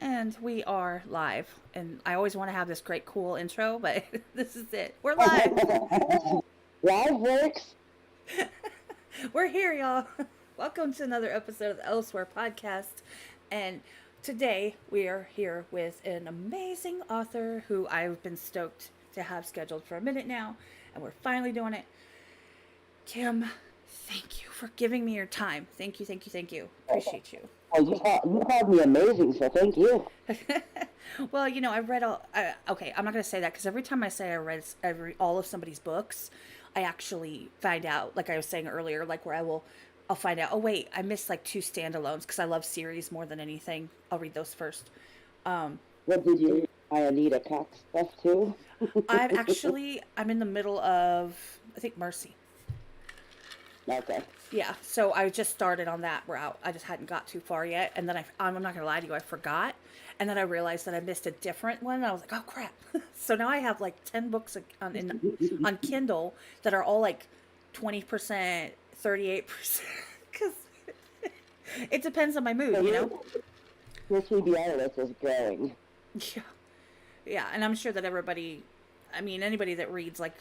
And we are live. And I always want to have this great, cool intro, but this is it. We're live. Live works. We're here, y'all. Welcome to another episode of the Elsewhere podcast. And today we are here with an amazing author who I've been stoked to have scheduled for a minute now. And we're finally doing it. Kim, thank you for giving me your time. Thank you, thank you, thank you. Appreciate you. Well, you called me amazing, so thank you. Well, I've read all. Okay, I'm not going to say that because every time I say I read all of somebody's books, I actually find out, like I was saying earlier, like where I'll find out. Oh wait, I missed like two standalones because I love series more than anything. I'll read those first. What did you read my itsxKaTxx stuff too? I'm in the middle of, I think, Mercy. Okay. Yeah, so I just started on that route. I just hadn't got too far yet, and then I'm not gonna lie to you, I forgot, and then I realized that I missed a different one. And I was like, oh crap! So now I have like 10 books on Kindle that are all like 20%, 38%, because it depends on my mood, So you know. your TBR list is growing. Yeah, yeah, and I'm sure that everybody, I mean, anybody that reads like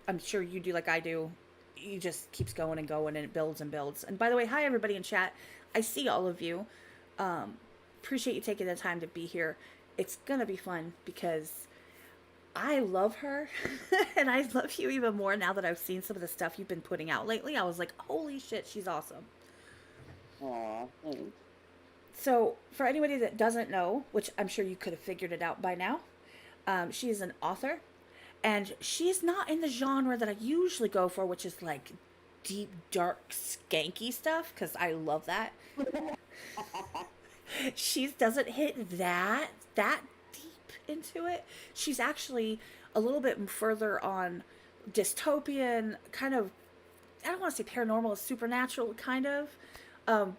I'm sure you do, like I do, you just keeps going and going and it builds and builds. And by the way, hi everybody in chat. I see all of you. Appreciate you taking the time to be here. It's gonna be fun because I love her and I love you even more now that I've seen some of the stuff you've been putting out lately. I was like, holy shit, she's awesome. Aw, thanks. So for anybody that doesn't know, which I'm sure you could have figured it out by now, she is an author. And she's not in the genre that I usually go for, which is like deep, dark, skanky stuff, because I love that. She doesn't hit that deep into it. She's actually a little bit further on dystopian, kind of, I don't want to say paranormal, supernatural, kind of.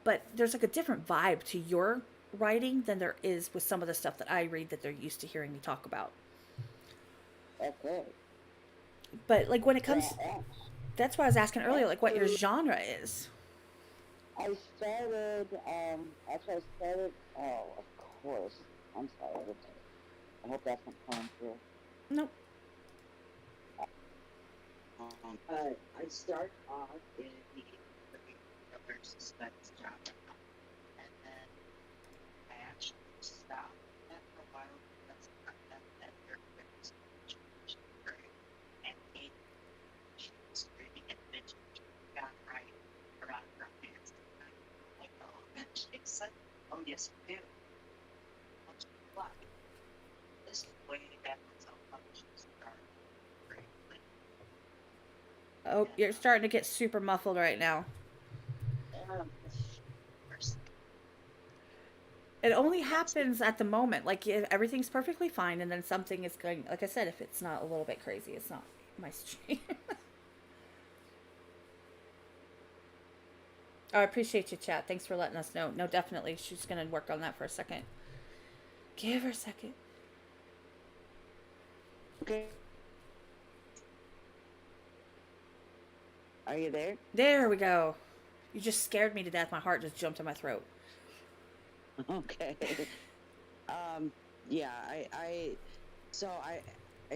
But there's like a different vibe to your writing than there is with some of the stuff that I read that they're used to hearing me talk about. Okay. But like when it comes, Yeah, that's why I was asking earlier, like what your actually, genre is. I started, oh, of course. I'm sorry. I hope that's not coming through. Nope. I start off in the thriller suspense genre, and then I actually stopped that for a while because that character was great, and she was screaming and bitching. She got right around romance. Like, oh, eventually, oh, yes, you do. Once you fly, this is way back when self-publishing started. Great. Oh, you're starting to get super muffled right now. Um, It only happens at the moment. Like if everything's perfectly fine, and then something is going. Like I said, if it's not a little bit crazy, it's not my stream. Oh, I appreciate you, chat. Thanks for letting us know. No, definitely, she's gonna work on that for a second. Give her a second. okay. Are you there? There we go. You just scared me to death. My heart just jumped in my throat. Okay. Um, yeah, so I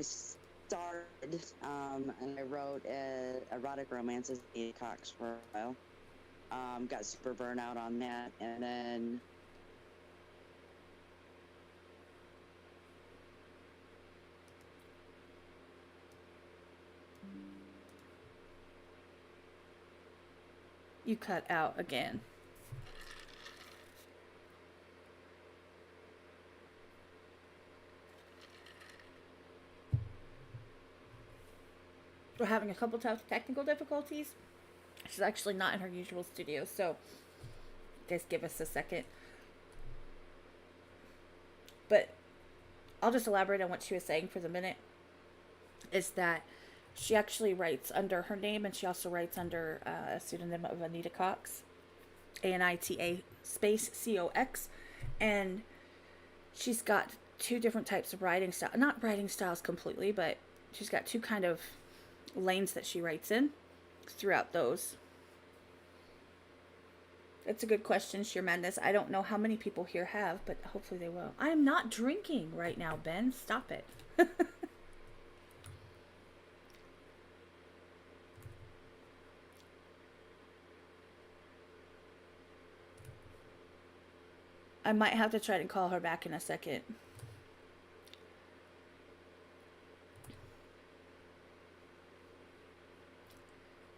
started, and I wrote erotic romances, xxKaTxx for a while. Got super burnout on that, and then You cut out again. We're having a couple technical difficulties. She's actually not in her usual studio, so just give us a second. But I'll just elaborate on what she was saying for the minute. is that she actually writes under her name, and she also writes under a pseudonym of Anita Cox, Anita space COX, and she's got two different types of writing style. Not writing styles completely, but she's got two kind of lanes that she writes in throughout those. It's a good question, Sheer Madness. I don't know how many people here have, but hopefully they will. I am not drinking right now, Ben. Stop it. I might have to try to call her back in a second.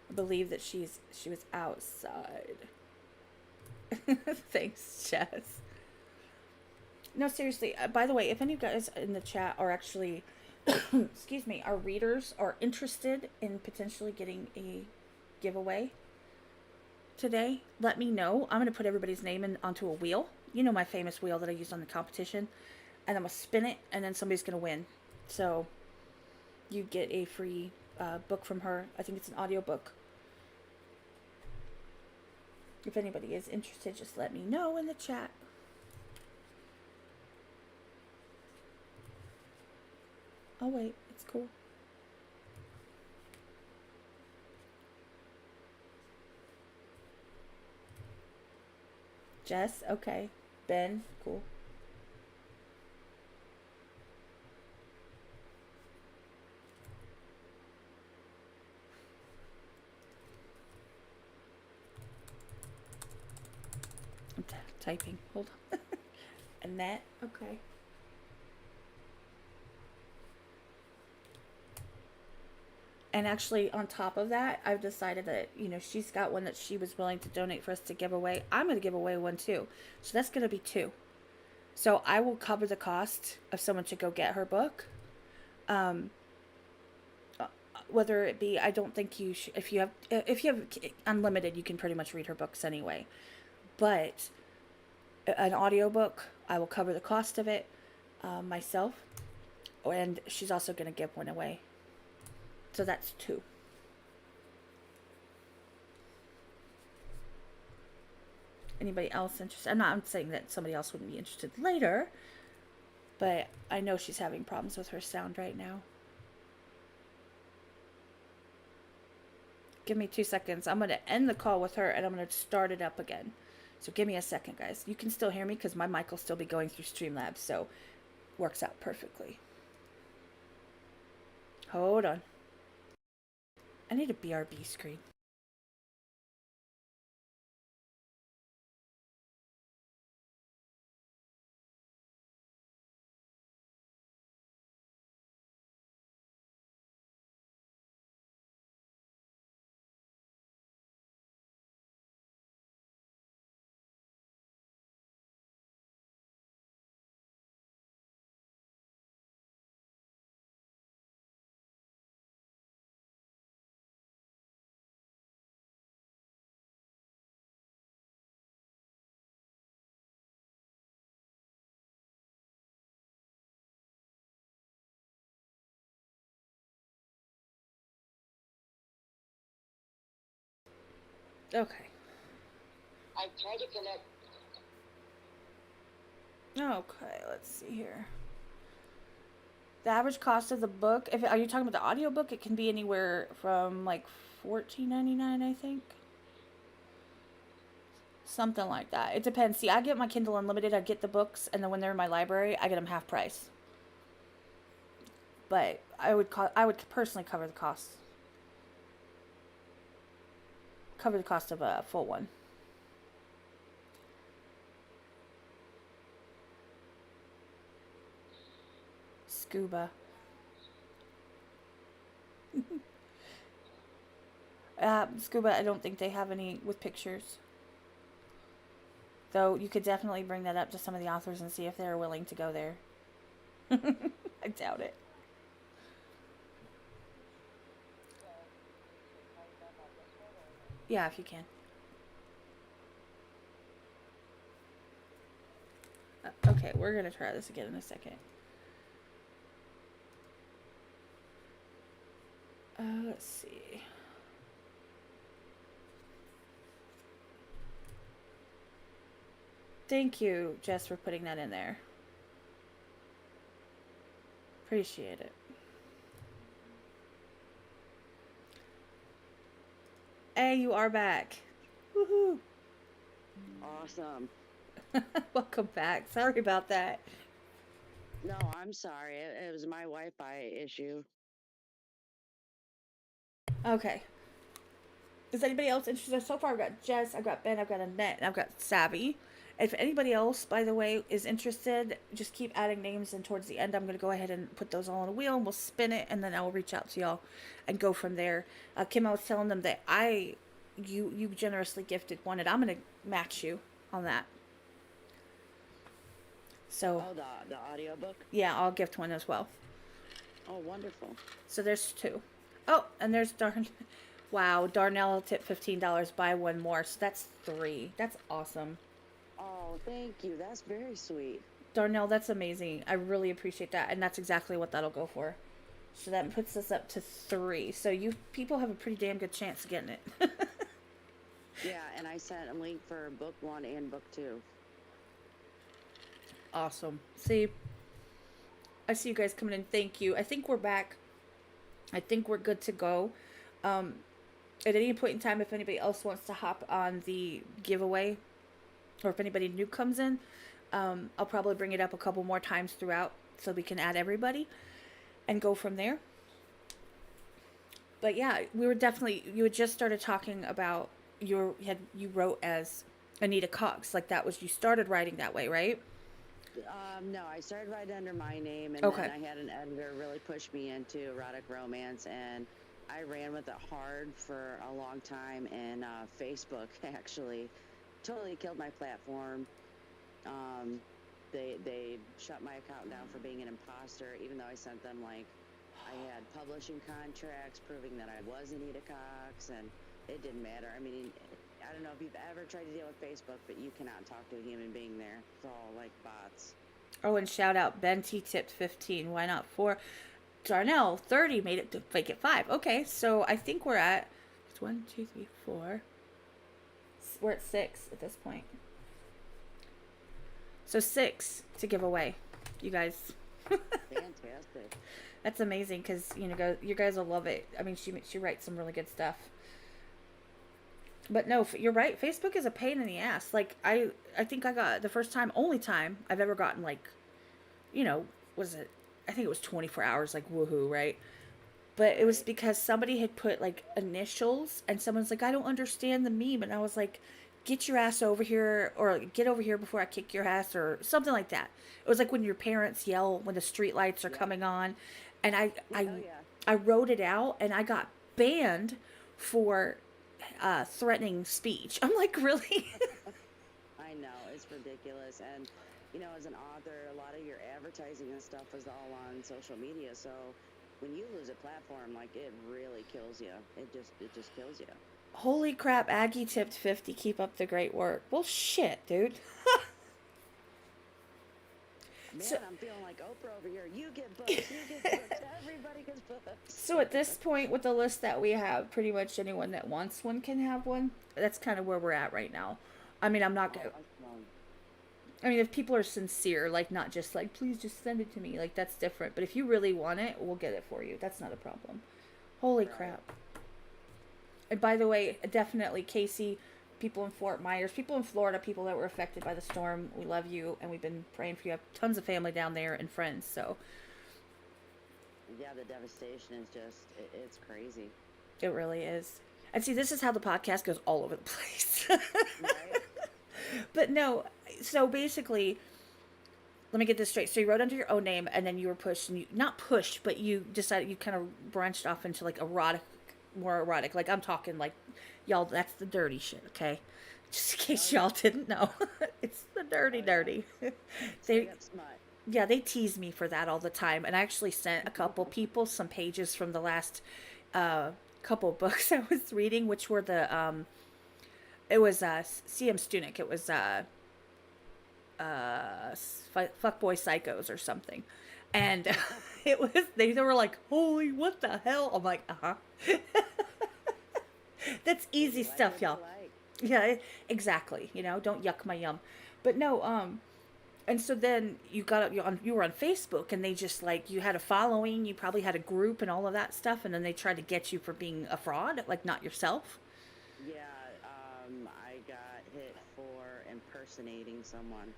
I believe that she was outside. Thanks, Jess. No, seriously. By the way, if any of you guys in the chat are actually, excuse me, are readers are interested in potentially getting a giveaway today, let me know. I'm going to put everybody's name in onto a wheel. You know my famous wheel that I used on the competition. And I'm going to spin it, and then somebody's going to win. So you get a free book from her. I think it's an audiobook. If anybody is interested, just let me know in the chat. Oh, wait. It's cool. Jess, okay. Ben, cool. I'm typing. Hold on. Annette, okay. And actually, on top of that, I've decided that, you know, she's got one that she was willing to donate for us to give away. I'm going to give away one too. So that's going to be two. So I will cover the cost of someone to go get her book. Whether it be, I don't think you should, if you have unlimited, you can pretty much read her books anyway. But an audiobook, I will cover the cost of it myself. And she's also going to give one away. So that's two. Anybody else interested? I'm not saying that somebody else wouldn't be interested later, but I know she's having problems with her sound right now. Give me 2 seconds. I'm going to end the call with her, and I'm going to start it up again. So give me a second, guys. You can still hear me because my mic will still be going through Streamlabs, so works out perfectly. Hold on. I need a BRB screen. Okay. I've tried to connect. Okay, let's see here. The average cost of the book, if are you talking about the audiobook, it can be anywhere from like $14.99, I think. Something like that. It depends. See, I get my Kindle Unlimited, I get the books, and then when they're in my library, I get them half price. But I would personally cover the cost. Cover the cost of a full one. Scuba. Scuba, I don't think they have any with pictures. Though you could definitely bring that up to some of the authors and see if they're willing to go there. I doubt it. Yeah, if you can. Okay, we're gonna try this again in a second. Let's see. Thank you, Jess, for putting that in there. Appreciate it. Hey, you are back. Woohoo. Awesome. Welcome back. Sorry about that. No, I'm sorry. It was my Wi-Fi issue. Okay. Is anybody else interested? So far, I've got Jess, I've got Ben, I've got Annette, and I've got Savvy. If anybody else, by the way, is interested, just keep adding names, and towards the end, I'm going to go ahead and put those all on a wheel, and we'll spin it, and then I will reach out to y'all and go from there. Kim, I was telling them that you generously gifted one, and I'm going to match you on that. So, Oh, the audiobook? yeah, I'll gift one as well. Oh, wonderful. So there's two. Oh, and there's Wow, Darnell tipped $15. Buy one more. So that's three. That's awesome. Oh, thank you. That's very sweet. Darnell, that's amazing. I really appreciate that. And that's exactly what that'll go for. So that puts us up to three. So you people have a pretty damn good chance of getting it. Yeah, and I sent a link for book 1 and book 2. Awesome. See, I see you guys coming in. Thank you. I think we're back. I think we're good to go. At any point in time, if anybody else wants to hop on the giveaway, or if anybody new comes in, I'll probably bring it up a couple more times throughout so we can add everybody and go from there. But yeah, you had just started talking about you wrote as itsxKaTxx, like that was, you started writing that way, right? No, I started writing under my name, and Okay. then I had an editor really push me into erotic romance, and I ran with it hard for a long time, and Facebook actually totally killed my platform. They shut my account down for being an imposter, even though I sent them, like, I had publishing contracts proving that I was an itsxKaTxx, and it didn't matter. I mean, I don't know if you've ever tried to deal with Facebook, but you cannot talk to a human being there. It's all like bots. Oh, and shout out, Ben T tipped 15. Why not 4? Darnell 30 made it to make it 5. Okay, so I think we're at, it's 1, 2, 3, 4. We're at 6 at this point. So 6 to give away, you guys. Fantastic. That's amazing because you guys will love it. I mean, she writes some really good stuff. But no, you're right. Facebook is a pain in the ass. Like I think I got the first time, only time I've ever gotten, like, was it? I think it was 24 hours, like, woohoo, right? But it was because somebody had put like initials, and someone's like, I don't understand the meme, and I was like, get your ass over here, or get over here before I kick your ass, or something like that. It was like when your parents yell when the street lights are coming on, and I wrote it out, and I got banned for threatening speech. I'm like, really? I know, it's ridiculous. And, as an author, a lot of your advertising and stuff is all on social media. So when you lose a platform, like, it really kills you. It just kills you. Holy crap, Aggie tipped 50. Keep up the great work. Well, shit, dude. Man, So, I'm feeling like Oprah over here. You get books, you get books, everybody gets books. so at this point, with the list that we have, pretty much anyone that wants one can have one. That's kind of where we're at right now. I mean, I'm not going to. I mean, if people are sincere, like, not just like, please just send it to me, like, that's different. But if you really want it, we'll get it for you. That's not a problem. Holy crap. And by the way, definitely, Casey, people in Fort Myers, people in Florida, people that were affected by the storm, we love you, and we've been praying for you. I have tons of family down there and friends, so. Yeah, the devastation is just, it's crazy. It really is. And see, this is how the podcast goes all over the place. Right? But no, so basically, let me get this straight. So you wrote under your own name, and then you were pushed, and you, not pushed, but you decided, you kind of branched off into like more erotic. Like, I'm talking like, y'all, that's the dirty shit, okay? Just in case y'all didn't know. It's the dirty. They tease me for that all the time. And I actually sent a couple people some pages from the last couple books I was reading, which were it was C.M. Stunick. It was Fuckboy Psychos or something. And they were like, holy, what the hell? I'm like, uh-huh. That's Hey, easy you like stuff, what you y'all. like. Yeah, exactly. Don't yuck my yum. But no, and so then you were on Facebook, and they just like, you had a following, you probably had a group and all of that stuff, and then they tried to get you for being a fraud, like not yourself. Yeah, I got hit for impersonating someone.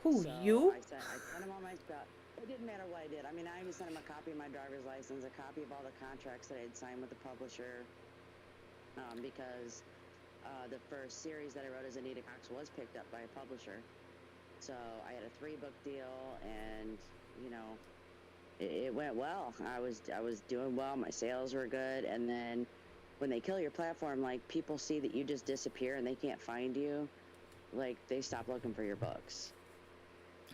Who, So you? I sent him all my stuff. It didn't matter what I did. I mean, I even sent him a copy of my driver's license, a copy of all the contracts that I had signed with the publisher, because the first series that I wrote as Anita Cox was picked up by a publisher. So I had a 3-book deal, and you know, it went well. I was doing well. My sales were good, and then when they kill your platform, like people see that you just disappear and they can't find you, like they stop looking for your books.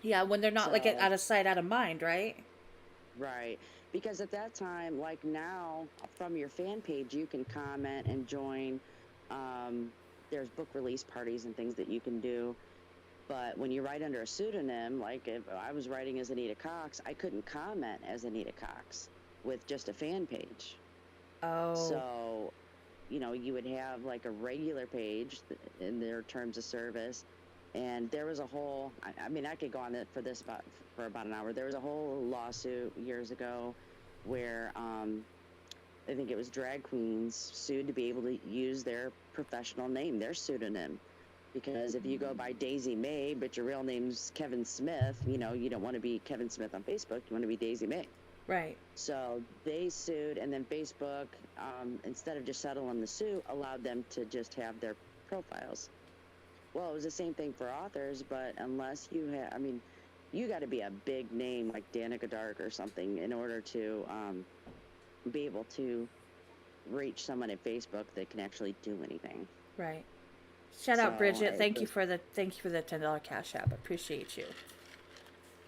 Yeah, when they're not like So out of sight, out of mind, right? right, because at that time, like now, from your fan page, you can comment and join. Um, there's book release parties and things that you can do. But when you write under a pseudonym, like if I was writing as Anita Cox, I couldn't comment as Anita Cox with just a fan page. Oh, So, you would have like a regular page in their terms of service. And there was a whole, I mean, I could go on it for about an hour. There was a whole lawsuit years ago where I think it was drag queens sued to be able to use their professional name, their pseudonym. Because if you go by Daisy May, but your real name's Kevin Smith, you don't want to be Kevin Smith on Facebook. You want to be Daisy May. right. So they sued, and then Facebook, instead of just settling the suit, allowed them to just have their profiles. Well, it was the same thing for authors, but unless you have, I mean, you got to be a big name like Danica Dark or something in order to be able to reach someone at Facebook that can actually do anything. Right. Shout out So Bridget. I Thank you just for the $10 cash app. Appreciate you.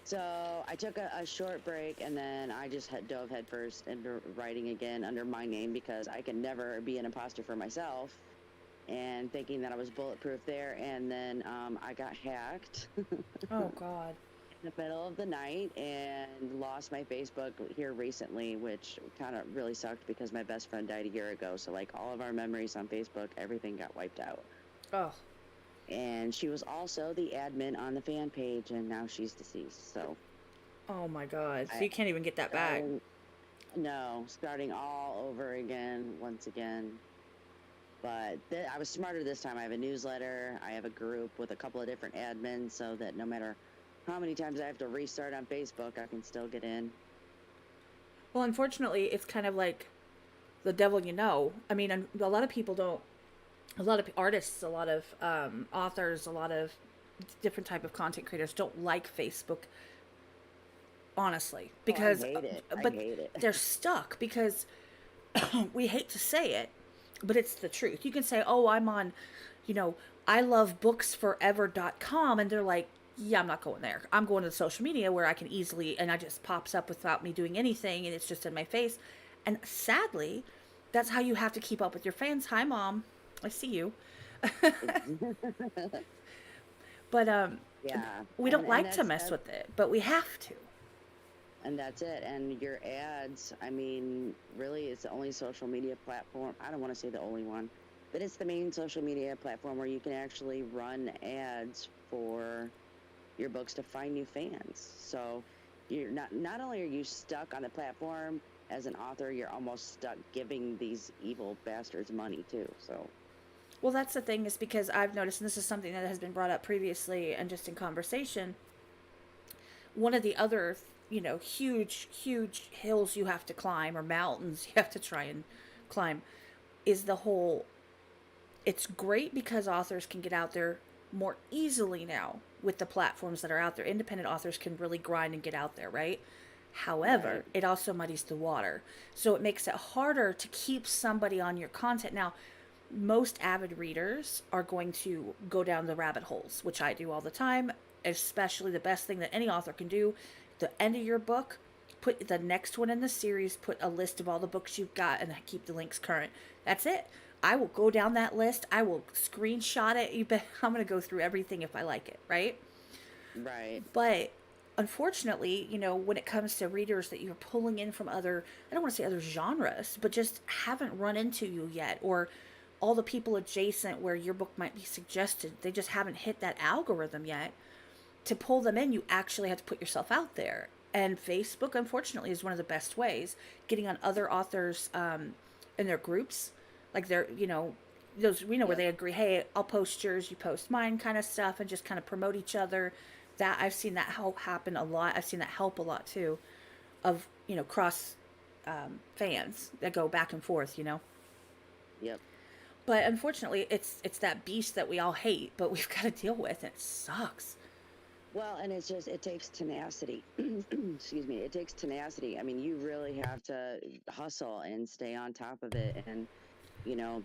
So I took a short break, and then I just dove headfirst into writing again under my name because I can never be an imposter for myself, and thinking that I was bulletproof there. And then I got hacked in Oh God. the middle of the night and lost my Facebook here recently, which kind of really sucked because my best friend died a year ago. So like all of our memories on Facebook, everything got wiped out. Oh. And she was also the admin on the fan page, and now she's deceased. So Oh my God. So I you can't even get that back. starting no, starting all over again once again. But I was smarter this time. I have a newsletter. I have a group with a couple of different admins, so that no matter how many times I have to restart on Facebook, I can still get in. Well, unfortunately, it's kind of like the devil you know. I mean, a lot of people don't. A lot of artists, a lot of authors, a lot of different type of content creators don't like Facebook, honestly, Oh, I because hate it. I but hate it. they're stuck because we hate to say it, but it's the truth. You can say, "Oh, I'm on, you know, I love booksforever.com," and they're like, "Yeah, I'm not going there. I'm going to social media where I can easily and I just pops up without me doing anything and it's just in my face." And sadly, that's how you have to keep up with your fans. Hi, mom. I see you. But Yeah, we and don't and like to that's mess that's with it, but we have to. and that's it. And your ads, I mean, really, it's the only social media platform. I don't want to say the only one, but it's the main social media platform where you can actually run ads for your books to find new fans. So you're not only are you stuck on the platform as an author, you're almost stuck giving these evil bastards money too. So Well, that's the thing is because I've noticed, and this is something that has been brought up previously and just in conversation, one of the other, huge hills you have to climb or mountains you have to try and climb is the whole. It's great because authors can get out there more easily now with the platforms that are out there. Independent authors can really grind and get out there, right? However, right, it also muddies the water. So it makes it harder to keep somebody on your content. Now, most avid readers are going to go down the rabbit holes, which I do all the time, especially the best thing that any author can do. The end of your book, put the next one in the series, put a list of all the books you've got, and keep the links current. That's it. I will go down that list. I will screenshot it. You bet I'm going to go through everything if I like it, right? right. But unfortunately, when it comes to readers that you're pulling in from other, I don't want to say other genres, but just haven't run into you yet, or all the people adjacent where your book might be suggested, they just haven't hit that algorithm yet. To pull them in, you actually have to put yourself out there. And Facebook, unfortunately, is one of the best ways. Getting on other authors in their groups, like they're, those, where Yep. they agree, hey, I'll post yours, you post mine kind of stuff, and just kind of promote each other. That I've seen that help happen a lot. I've seen that help a lot too, of, cross fans that go back and forth. Yep. But unfortunately, it's that beast that we all hate, but we've got to deal with. And it sucks. Well, and it's just, it takes tenacity. Excuse me. It takes tenacity. I mean, you really have to hustle and stay on top of it. And, you know,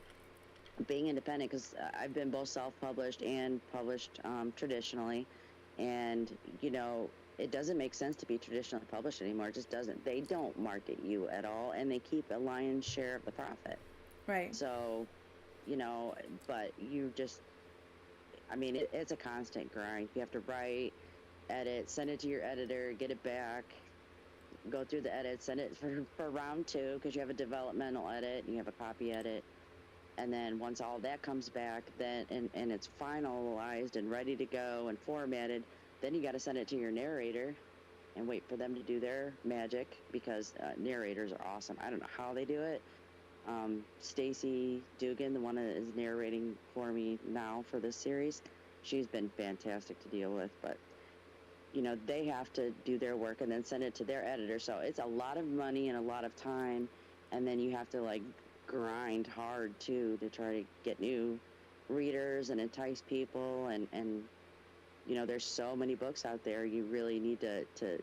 being independent, because I've been both self-published and published traditionally. And, it doesn't make sense to be traditionally published anymore. It just doesn't. They don't market you at all, and they keep a lion's share of the profit. Right. So, but you just, I mean, it's a constant grind. You have to write, edit, send it to your editor, get it back, go through the edit, send it for round 2, because you have a developmental edit and you have a copy edit. And then once all that comes back, then and it's finalized and ready to go and formatted, then you got to send it to your narrator and wait for them to do their magic, because narrators are awesome. I don't know how they do it. Stacy Dugan, the one that is narrating for me now for this series, she's been fantastic to deal with. But they have to do their work and then send it to their editor, so it's a lot of money and a lot of time. And then you have to like grind hard too to try to get new readers and entice people. And there's so many books out there. You really need to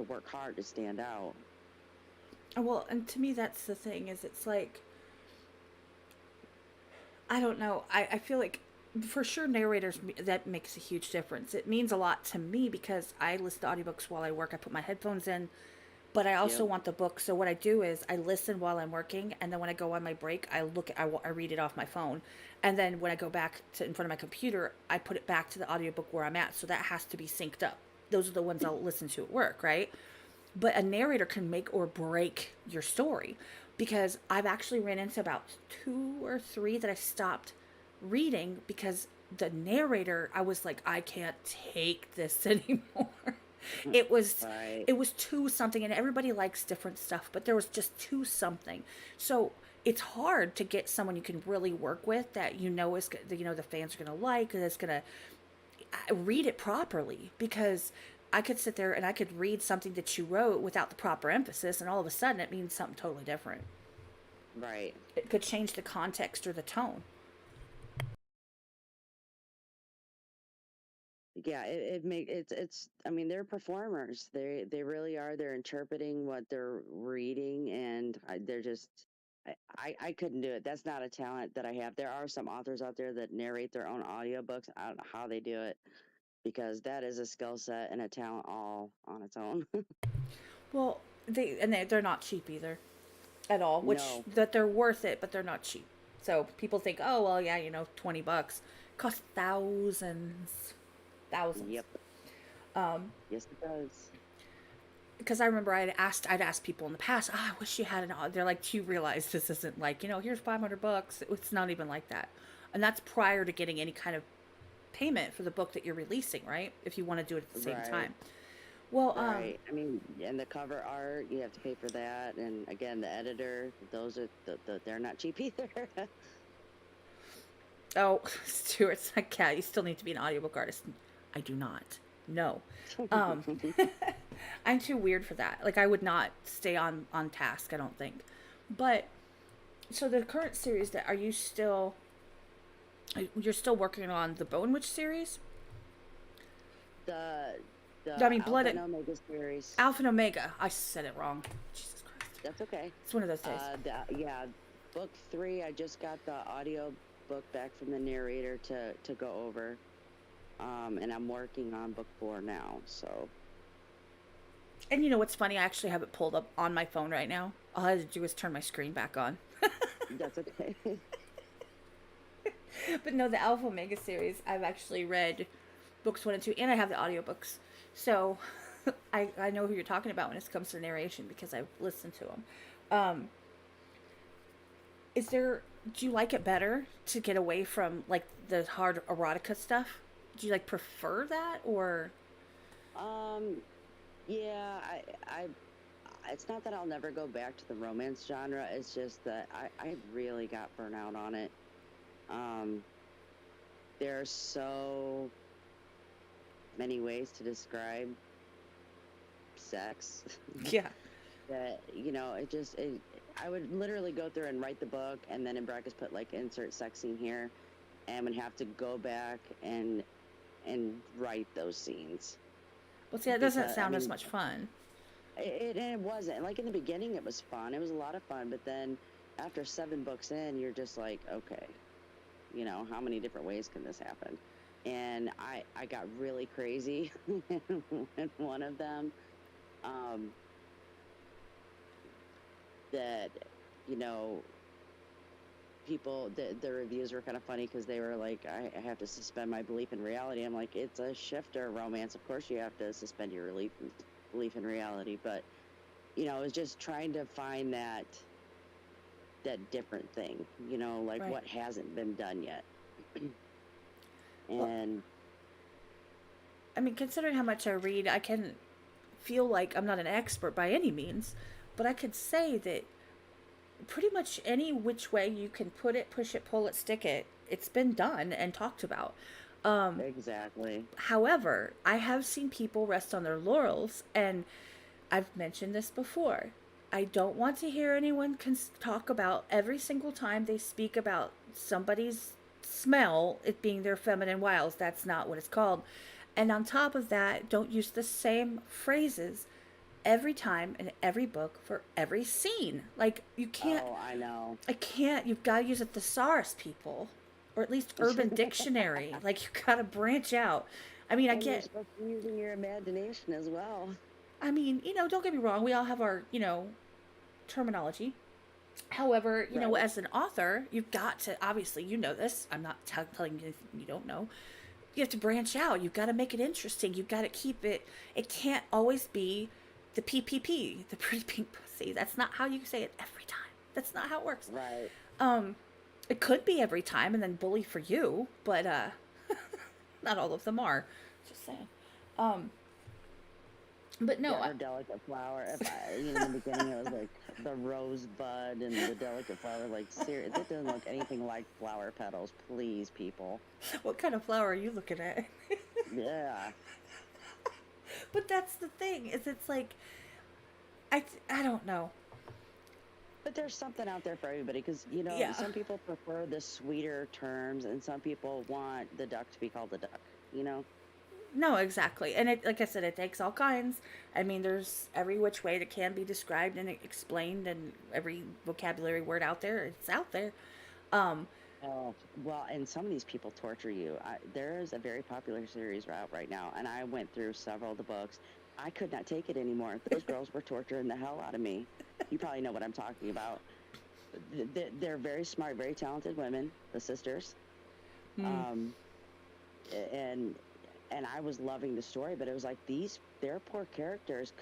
work hard to stand out. Well, and to me, that's the thing, is it's like, I don't know. I feel like for sure narrators, that makes a huge difference. It means a lot to me because I listen to audiobooks while I work. I put my headphones in, but I also Yep. want the book. So what I do is I listen while I'm working, and then when I go on my break, I read it off my phone, and then when I go back to in front of my computer, I put it back to the audiobook where I'm at. So that has to be synced up. Those are the ones I'll listen to at work, right? But a narrator can make or break your story, because I've actually ran into about 2 or 3 that I stopped reading because the narrator, I was like, I can't take this anymore. it was Right. it was too something, and everybody likes different stuff, but there was just too something. So it's hard to get someone you can really work with, that is, the fans are going to like, and that's going to read it properly, because I could sit there and I could read something that you wrote without the proper emphasis, and all of a sudden it means something totally different. Right. It could change the context or the tone. Yeah, it's I mean, they're performers. They really are. They're interpreting what they're reading, and they're just I couldn't do it. That's not a talent that I have. There are some authors out there that narrate their own audiobooks. I don't know how they do it, because that is a skill set and a talent all on its own. Well, they're not cheap either, at all. Which, No. that they're worth it, but they're not cheap. So people think, oh well, yeah, $20 costs thousands, thousands. Yep. Yes, it does. Because I remember I'd asked people in the past, I wish you had they're like, do you realize this isn't like, here's $500. It's not even like that. And that's prior to getting any kind of payment for the book that you're releasing, right? If you want to do it at the same Right. time. Well, Right. I mean, and the cover art, you have to pay for that. And again, the editor, those are they're not cheap either. oh, Stuart's like, yeah, you still need to be an audiobook artist. I do not. No. Um, I'm too weird for that. Like, I would not stay on task, I don't think. But so the current series, that you're still working on the Bone Witch series? the I mean, Alpha and Omega series. Alpha and Omega. I said it wrong. Jesus Christ. That's okay. It's one of those days. Yeah, book 3. I just got the audio book back from the narrator to go over, and I'm working on book 4 now. So. And you know what's funny? I actually have it pulled up on my phone right now. All I had to do was turn my screen back on. That's okay. But no, the Alpha Omega series, I've actually read books 1 and 2, and I have the audiobooks. So I know who you're talking about when it comes to narration because I've listened to them. Um, is there, do you like it better to get away from like the hard erotica stuff? Do you like prefer that or? Um, yeah, it's not that I'll never go back to the romance genre. It's just that I really got burnt out on it. Um, there are so many ways to describe sex Yeah. that, I would literally go through and write the book and then in brackets put like insert sex scene here and would have to go back and write those scenes. Well, see, that doesn't Because, sound as much fun. it wasn't. Like in the beginning, it was fun. It was a lot of fun. But then after 7 books in, you're just like, okay, how many different ways can this happen? And I got really crazy in one of them. That, you know, the reviews were kind of funny because they were like, I have to suspend my belief in reality. I'm like, it's a shifter romance. Of course you have to suspend your belief in reality. But, it was just trying to find that different thing, like Right. what hasn't been done yet. Well, And I mean, considering how much I read, I can feel like I'm not an expert by any means, but I could say that pretty much any which way you can put it, push it, pull it, stick it, it's been done and talked about. exactly. However, I have seen people rest on their laurels, and I've mentioned this before. I don't want to hear anyone talk about every single time they speak about somebody's smell, it being their feminine wiles. That's not what it's called. And on top of that, don't use the same phrases every time in every book for every scene. Like, you can't, Oh, I know. I can't, you've got to use a thesaurus, people. Or at least Urban Dictionary. Like, you got to branch out. I mean, I And you're get, supposed to be using your imagination as well. I mean, don't get me wrong, we all have our, terminology. However, Right. as an author, you've got to, obviously, you know this. I'm not telling you anything you don't know. You have to branch out. You've got to make it interesting. You've got to keep it, it can't always be the PPP, the pretty pink pussy. That's not how you say it every time. That's not how it works. Right. Um, it could be every time and then bully for you, but not all of them are. Just saying. Um, but no, Yeah, her delicate flower. If in the beginning, it was like the rosebud and the delicate flower. Like, seriously, it doesn't look anything like flower petals. Please, people. what kind of flower are you looking at? Yeah. But that's the thing, is it's like, I don't know. But there's something out there for everybody because, Yeah. some people prefer the sweeter terms and some people want the duck to be called a duck, you know? No, exactly. And it, like I said, it takes all kinds. I mean, there's every which way that can be described and explained, and every vocabulary word out there, it's out there. Um, Oh, well, and some of these people torture you. There is a very popular series out right now, and I went through several of the books. I could not take it anymore. Those girls were torturing the hell out of me. You probably know what I'm talking about. They're very smart, very talented women, the sisters. hmm. Um, and and I was loving the story, but it was like their poor characters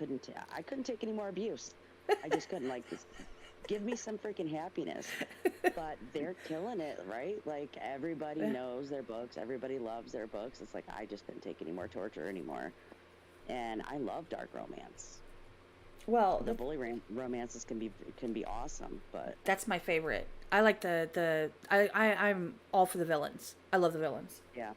I couldn't take any more abuse. I just couldn't, like, give me some freaking happiness. But they're killing it, right? Like, everybody knows their books, everybody loves their books. It's like, I just couldn't take any more torture anymore. And I love dark romance. Well, The bully romances can be awesome, but that's my favorite. I like I'm all for the villains. I love the villains. yeah.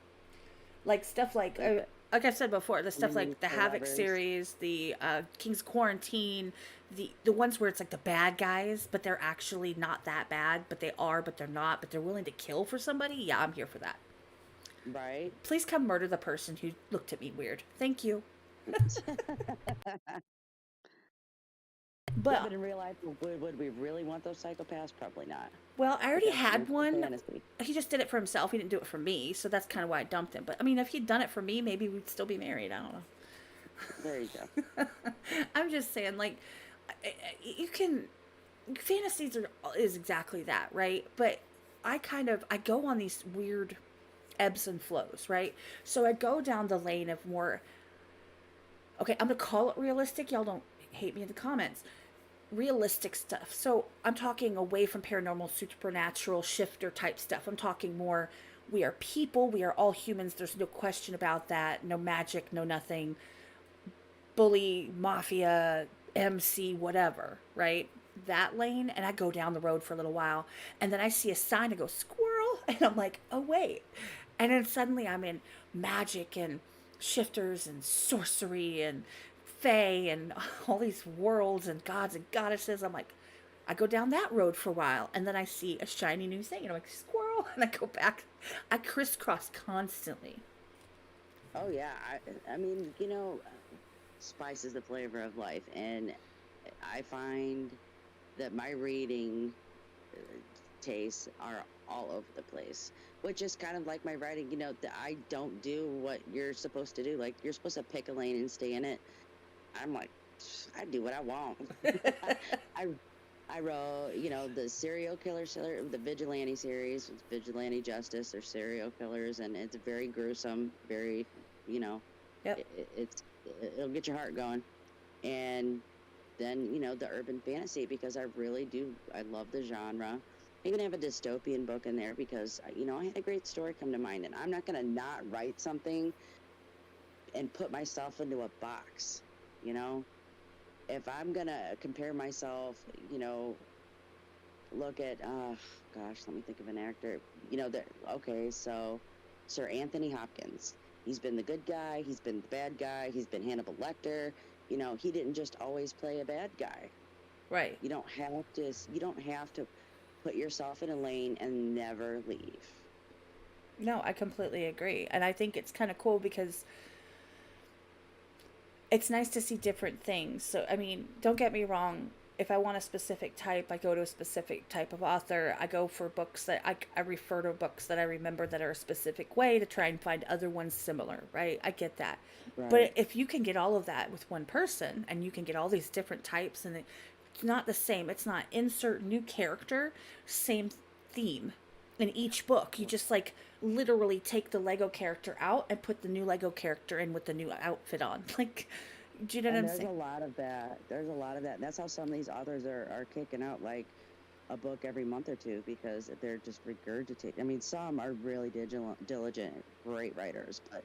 Like stuff like I said before, the stuff Enemies like the to Havoc lovers. series, the King's Quarantine, the ones where it's like the bad guys, but they're actually not that bad, but they are, but they're not, but they're willing to kill for somebody. Yeah, I'm here for that. Right? Please come murder the person who looked at me weird. Thank you. Yeah, But but in real life, would we really want those psychopaths? Probably not. well, I But already that's had just a one. fantasy. He just did it for himself. He didn't do it for me, so that's kind of why I dumped him. But I mean, if he'd done it for me, maybe we'd still be married. I don't know. There you go. I'm just saying, like, you can fantasies is exactly that, right? But I go on these weird ebbs and flows, right? So I go down the lane of more okay, I'm gonna call it realistic. Y'all don't hate me in the comments. Realistic stuff. So I'm talking away from paranormal, supernatural, shifter type stuff. I'm talking more, we are people, we are all humans. There's no question about that. No magic, no nothing. Bully, mafia, MC, whatever, right? That lane, and I go down the road for a little while, and then I see a sign that goes squirrel, and I'm like, oh wait. And then suddenly I'm in magic and shifters and sorcery and fae and all these worlds and gods and goddesses. I'm like, I go down that road for a while, and then I see a shiny new thing, and I'm like, squirrel, and I go back. I crisscross constantly. Oh yeah, I mean, spice is the flavor of life, and I find that my reading tastes are all over the place, which is kind of like my writing. That I don't do what you're supposed to do. Like, you're supposed to pick a lane and stay in it. I'm like, I do what I want. I I wrote, the serial killer, the vigilante series. It's vigilante justice. They're serial killers, and it's very gruesome. Very, you know, Yep. it'll get your heart going. And then, the urban fantasy, because I really do. I love the genre. I even have a dystopian book in there because, I had a great story come to mind, and I'm not going to not write something and put myself into a box, you know? If I'm going to compare myself, look at, gosh, let me think of an actor. Okay, so Sir Anthony Hopkins. He's been the good guy, he's been the bad guy, he's been Hannibal Lecter. He didn't just always play a bad guy. Right. You don't have to put yourself in a lane and never leave. No, I completely agree. And I think it's kind of cool because it's nice to see different things. So, I mean, don't get me wrong. If I want a specific type, I go to a specific type of author. I go for books that I refer to books that I remember that are a specific way to try and find other ones similar, right? I get that. Right. But if you can get all of that with one person and you can get all these different types and it's not the same, it's not insert new character, same theme in each book. You just like literally take the Lego character out and put the new Lego character in with the new outfit on. Like, do you know what I'm There's saying? a lot of that. That's how some of these authors are kicking out like a book every month or two, because they're just regurgitating. I mean, some are really diligent, great writers, but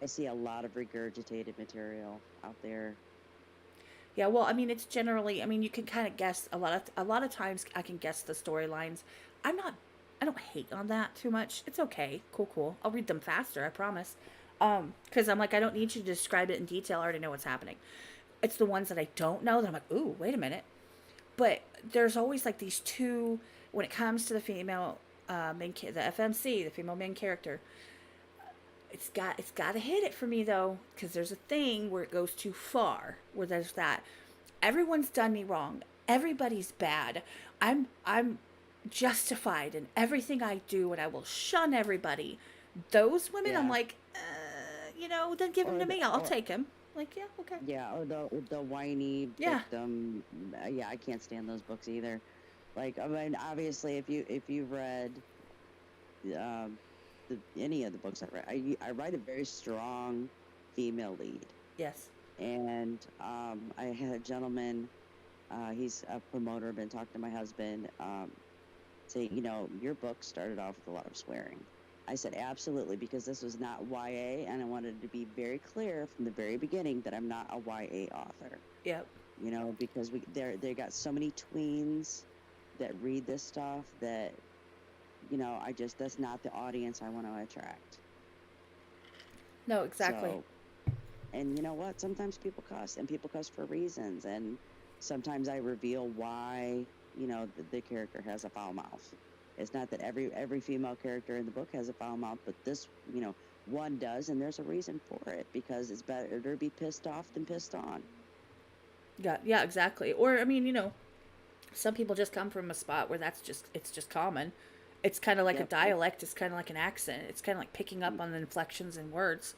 I see a lot of regurgitated material out there. Yeah, well, I mean, it's generally, I mean, you can kind of guess a lot of times I can guess the storylines. I'm not I don't hate on that too much. It's okay. Cool, cool. I'll read them faster, I promise. Cuz I'm like I don't need you to describe it in detail. I already know what's happening. It's the ones that I don't know that I'm like, "Ooh, wait a minute." But there's always like these two when it comes to the female the FMC, the female main character. It's got to hit it for me though, because there's a thing where it goes too far. Where there's that everyone's done me wrong. Everybody's bad. I'm justified in everything I do, and I will shun everybody. Those women, I'm Yeah. like, then give him Or to the me. I'll or take him. Like, yeah, okay, Yeah, or the whiny yeah, victim. Yeah, I can't stand those books either. Like, I mean, obviously, if you've read um, any of the books I read, I write a very strong female lead. yes, And I had a gentleman, he's a promoter, been talking to my husband, say, your book started off with a lot of swearing. I said, absolutely, because this was not YA, and I wanted to be very clear from the very beginning that I'm not a YA author. yep. Because they got so many tweens that read this stuff that, that's not the audience I want to attract. No, exactly. So, and you know what? Sometimes people cuss, and people cuss for reasons. And sometimes I reveal why, the character has a foul mouth. It's not that every female character in the book has a foul mouth, but this, one does, and there's a reason for it, because it's better to be pissed off than pissed on. Yeah, yeah, exactly. Or I mean, some people just come from a spot where it's just common. It's kind of like a Yep. dialect. It's kind of like an accent. It's kind of like picking up on the inflections in words.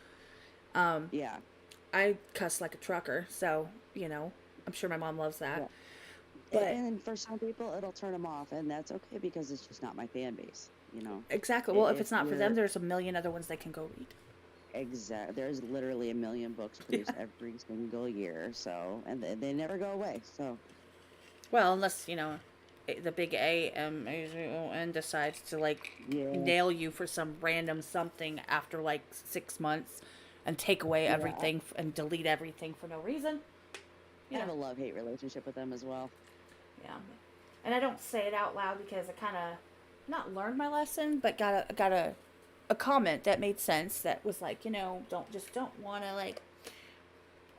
Um, Yeah. I cuss like a trucker, so I'm sure my mom loves Yeah. that. But And for some people, it'll turn them off, and that's okay, because it's just not my fan base. exactly. Well, if If it's not for them, you're there's a million other ones they can go read. Exactly. There's literally a million books Yeah. produced every single year, so and they never go away. So Well, unless, the big AMAZON decides to, like, yeah, nail you for some random something after, like, 6 months and take away yeah. everything and delete everything for no reason. I You know, have a love-hate relationship with them as well. yeah. And I don't say it out loud because I kind of not learned my lesson, but got a comment that made sense that was like, don't want to, like,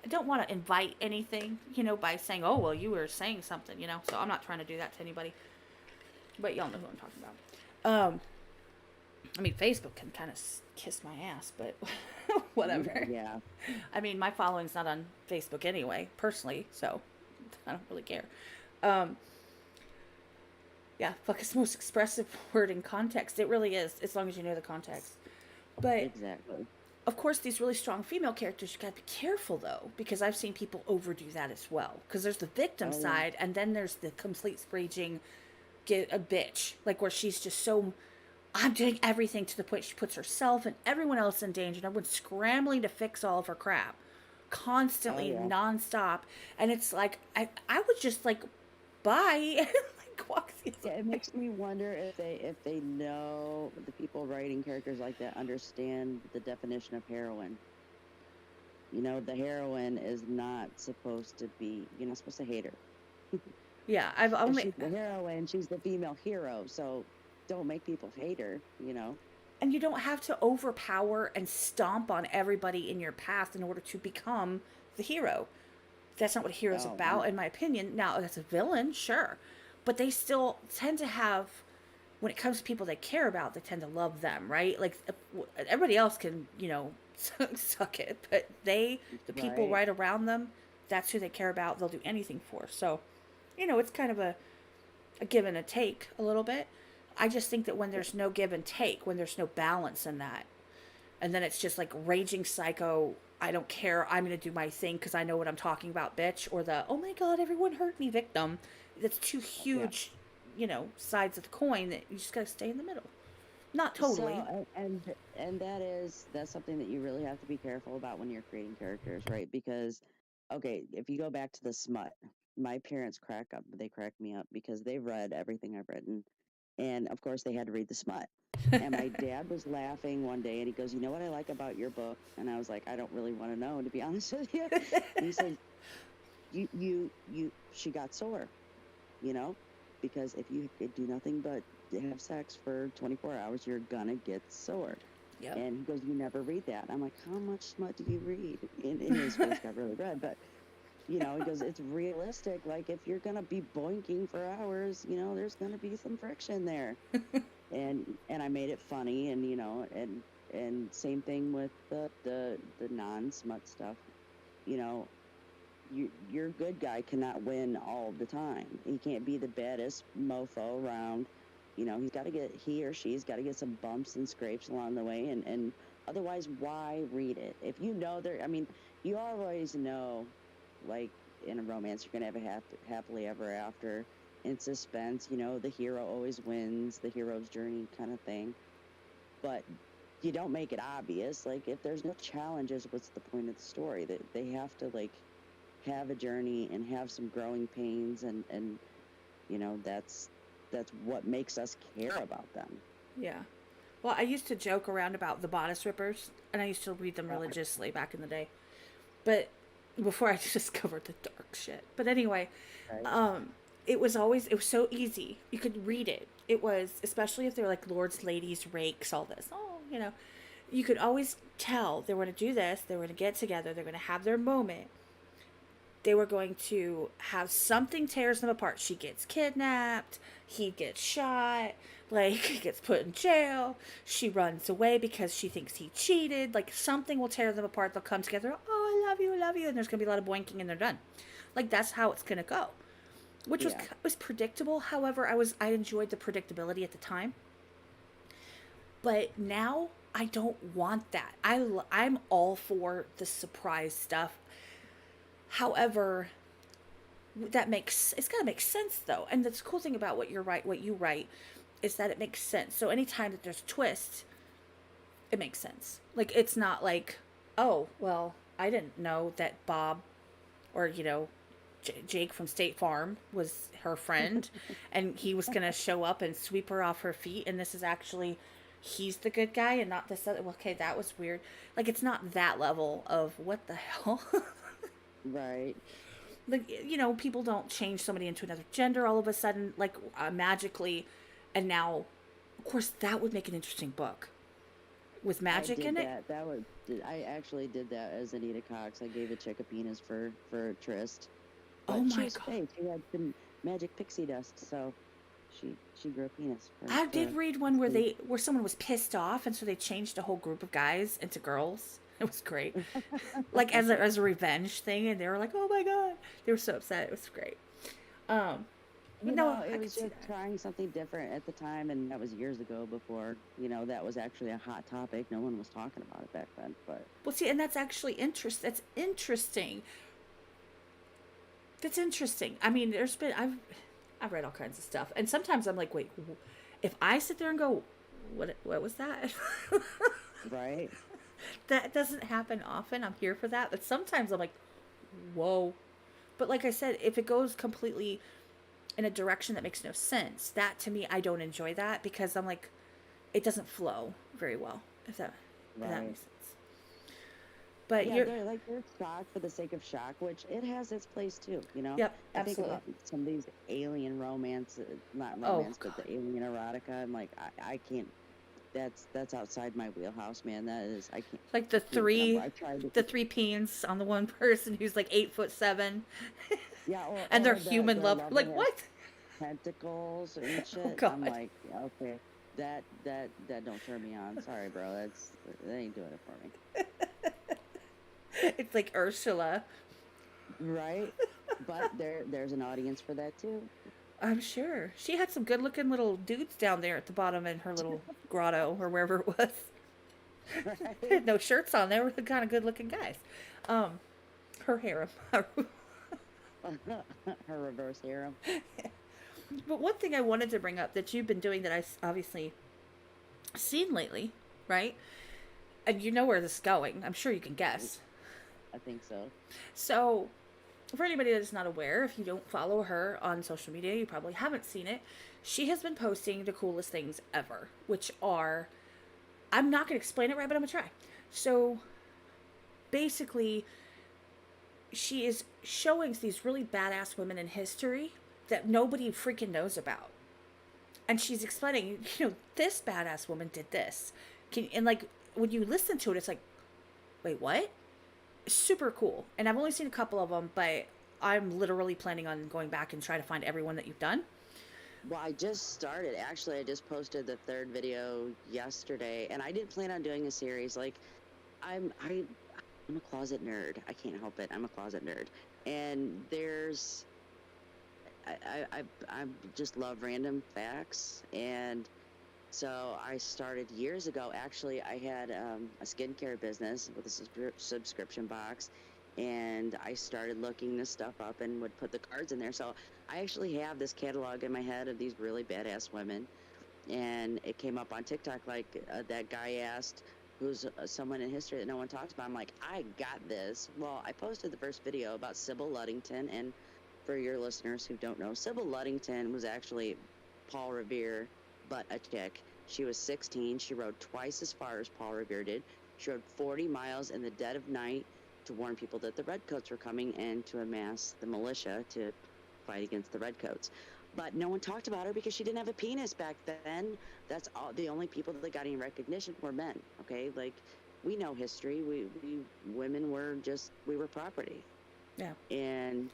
I don't want to invite anything, by saying, oh, well, you were saying something, so I'm not trying to do that to anybody, but y'all know who I'm talking about. I mean, Facebook can kind of kiss my ass, but whatever. Yeah, I mean, my following's not on Facebook anyway, personally, so I don't really care. Um, yeah, fuck is the most expressive word in context. It really is, as long as you know the context. But exactly. of course, these really strong female characters, you gotta be careful though, because I've seen people overdo that as well. Because there's the victim Oh yeah. side, and then there's the complete raging, get a bitch, like where she's just so, I'm doing everything to the point she puts herself and everyone else in danger, and everyone's scrambling to fix all of her crap, Oh constantly, yeah. nonstop, and it's like I would just like, bye, and like walk the Yeah, other it way. makes me wonder if they know the people writing characters like that understand the definition of heroine. You know, the heroine is not supposed to be. You're not supposed to hate her. Yeah, I've If only, she's the heroine, she's the female hero. So don't make people hate her. You know. and you don't have to overpower and stomp on everybody in your path in order to become the hero. That's not what a hero's Oh, about, in my opinion. Now, that's a villain, sure, but they still tend to have, when it comes to people they care about, they tend to love them, right? Like, everybody else can, suck it, but the people right. right around them, that's who they care about. They'll do anything for. So, it's kind of a give and a take a little bit. I just think that when there's no give and take, when there's no balance in that, and then it's just like raging psycho, I don't care, I'm gonna do my thing because I know what I'm talking about, bitch, or the oh my god, everyone hurt me victim. That's two Yeah. huge, sides of the coin that you just gotta stay in the middle. Not So totally. and that's something that you really have to be careful about when you're creating characters, right? Because okay, if you go back to the smut, my parents crack up. They crack me up because they read everything I've written, and of course they had to read the smut. And my dad was laughing one day, and he goes, "You know what I like about your book?" And I was like, "I don't really want to know, to be honest with you." And he says, "You, she got sore, you know, because if you could do nothing but have sex for 24 hours, you're gonna get sore." Yep. And he goes, "You never read that." I'm like, "How much smut do you read?" And his face got really red. But, he goes, "It's realistic. Like, if you're going to be boinking for hours, there's going to be some friction there." And I made it funny. And, and same thing with the non-smut stuff. You know, your good guy cannot win all the time. He can't be the baddest mofo around. He or she's got to get some bumps and scrapes along the way, and otherwise, why read it? If you know I mean, you always know, like in a romance, you're gonna have a happily ever after. In suspense, the hero always wins, the hero's journey kind of thing. But you don't make it obvious. Like, if there's no challenges, what's the point of the story? That they have to, like, have a journey and have some growing pains, and that's what makes us care about them. Yeah. Well, I used to joke around about the bodice rippers, and I used to read them Uh, religiously back in the day. But before I discovered the dark shit. But anyway, right? um, it was so easy. You could read it. It was, especially if they're like lords, ladies, rakes, all this. Oh, you could always tell they were going to do this. They were going to get together. They're going to have their moment. They were going to have something tears them apart. She gets kidnapped. He gets shot. Like, he gets put in jail. She runs away because she thinks he cheated. Like, something will tear them apart. They'll come together. Oh, I love you, I love you. And there's going to be a lot of boinking and they're done. Like, that's how it's going to go. Which Yeah. was predictable. However, I enjoyed the predictability at the time. But now I don't want that. I'm all for the surprise stuff. However, it's got to make sense though. And the cool thing about what you write is that it makes sense. So anytime that there's a twist, it makes sense. Like, it's not like, oh, well, I didn't know that Bob or, Jake from State Farm was her friend and he was going to show up and sweep her off her feet. And this is actually, he's the good guy and not this other. Well, okay, that was weird. Like, it's not that level of what the hell. Right. Like, people don't change somebody into another gender all of a sudden, like, magically. And now, of course, that would make an interesting book with magic I did in it. that. I actually did that as Anita Cox. I gave a chick a penis for a tryst. But Oh she my was God. fake. She had some magic pixie dust, so she grew a penis. I did read one where someone was pissed off, and so they changed a whole group of guys into girls. It was great, like as a revenge thing, and they were like, "Oh my God!" They were so upset. It was great. But no, I It could was see just that. trying something different at the time, and that was years ago before, that was actually a hot topic. No one was talking about it back then, but Well, see, and that's actually That's interesting. That's interesting. I mean, I've read all kinds of stuff, and sometimes I'm like, wait, if I sit there and go, what was that? right? That doesn't happen often. I'm here for that, but sometimes I'm like, whoa. But like I said, if it goes completely in a direction that makes no sense, that to me, I don't enjoy that because I'm like, it doesn't flow very well. If that Right. makes sense. But Yeah, you're, they're shock for the sake of shock, which it has its place too, yep, I think absolutely. about some of these alien romance, not Oh romance, but God, the alien erotica. I'm like, I can't. That's outside my wheelhouse, man. That is, I can't like do it. And I've tried to. the three peens on the one person who's like 8'7", Yeah, and they're or human the love. lover Like has what? tentacles and Oh shit. I'm God, like, okay, that don't turn me on. Sorry, bro. That ain't doing it for me. it's like Ursula. Right? But there's an audience for that too. I'm sure she had some good-looking little dudes down there at the bottom in her little grotto or wherever it was. They Right? had no shirts on. They were the kind of good-looking guys. Um, her harem. Her reverse harem. But one thing I wanted to bring up that you've been doing that I've obviously seen lately, right? And you know where this is going. I'm sure you can guess. I think so. So, for anybody that is not aware, if you don't follow her on social media, you probably haven't seen it. She has been posting the coolest things ever, which are, I'm not going to explain it right, but I'm going to try. So, basically, she is showing these really badass women in history that nobody freaking knows about. And she's explaining, this badass woman did this. And like, when you listen to it, it's like, wait, what? Super cool. And I've only seen a couple of them, but I'm literally planning on going back and trying to find everyone that you've done. Well, I just started. Actually, I just posted the third video yesterday, and I didn't plan on doing a series. Like, I'm a closet nerd. I can't help it. I'm a closet nerd, and I just love random facts, and so I started years ago. Actually, I had a skincare business with a subscription box, and I started looking this stuff up and would put the cards in there. So I actually have this catalog in my head of these really badass women, and it came up on TikTok. Like that guy asked, who's someone in history that no one talks about. I'm like, I got this. Well, I posted the first video about Sybil Luddington, and for your listeners who don't know, Sybil Luddington was actually Paul Revere, but a chick. She was 16. She rode twice as far as Paul Revere did. She rode 40 miles in the dead of night to warn people that the Redcoats were coming and to amass the militia to fight against the Redcoats. But no one talked about her because she didn't have a penis back then. That's all. The only people that got any recognition were men. Okay, like we know history. We women were we were property. Yeah. And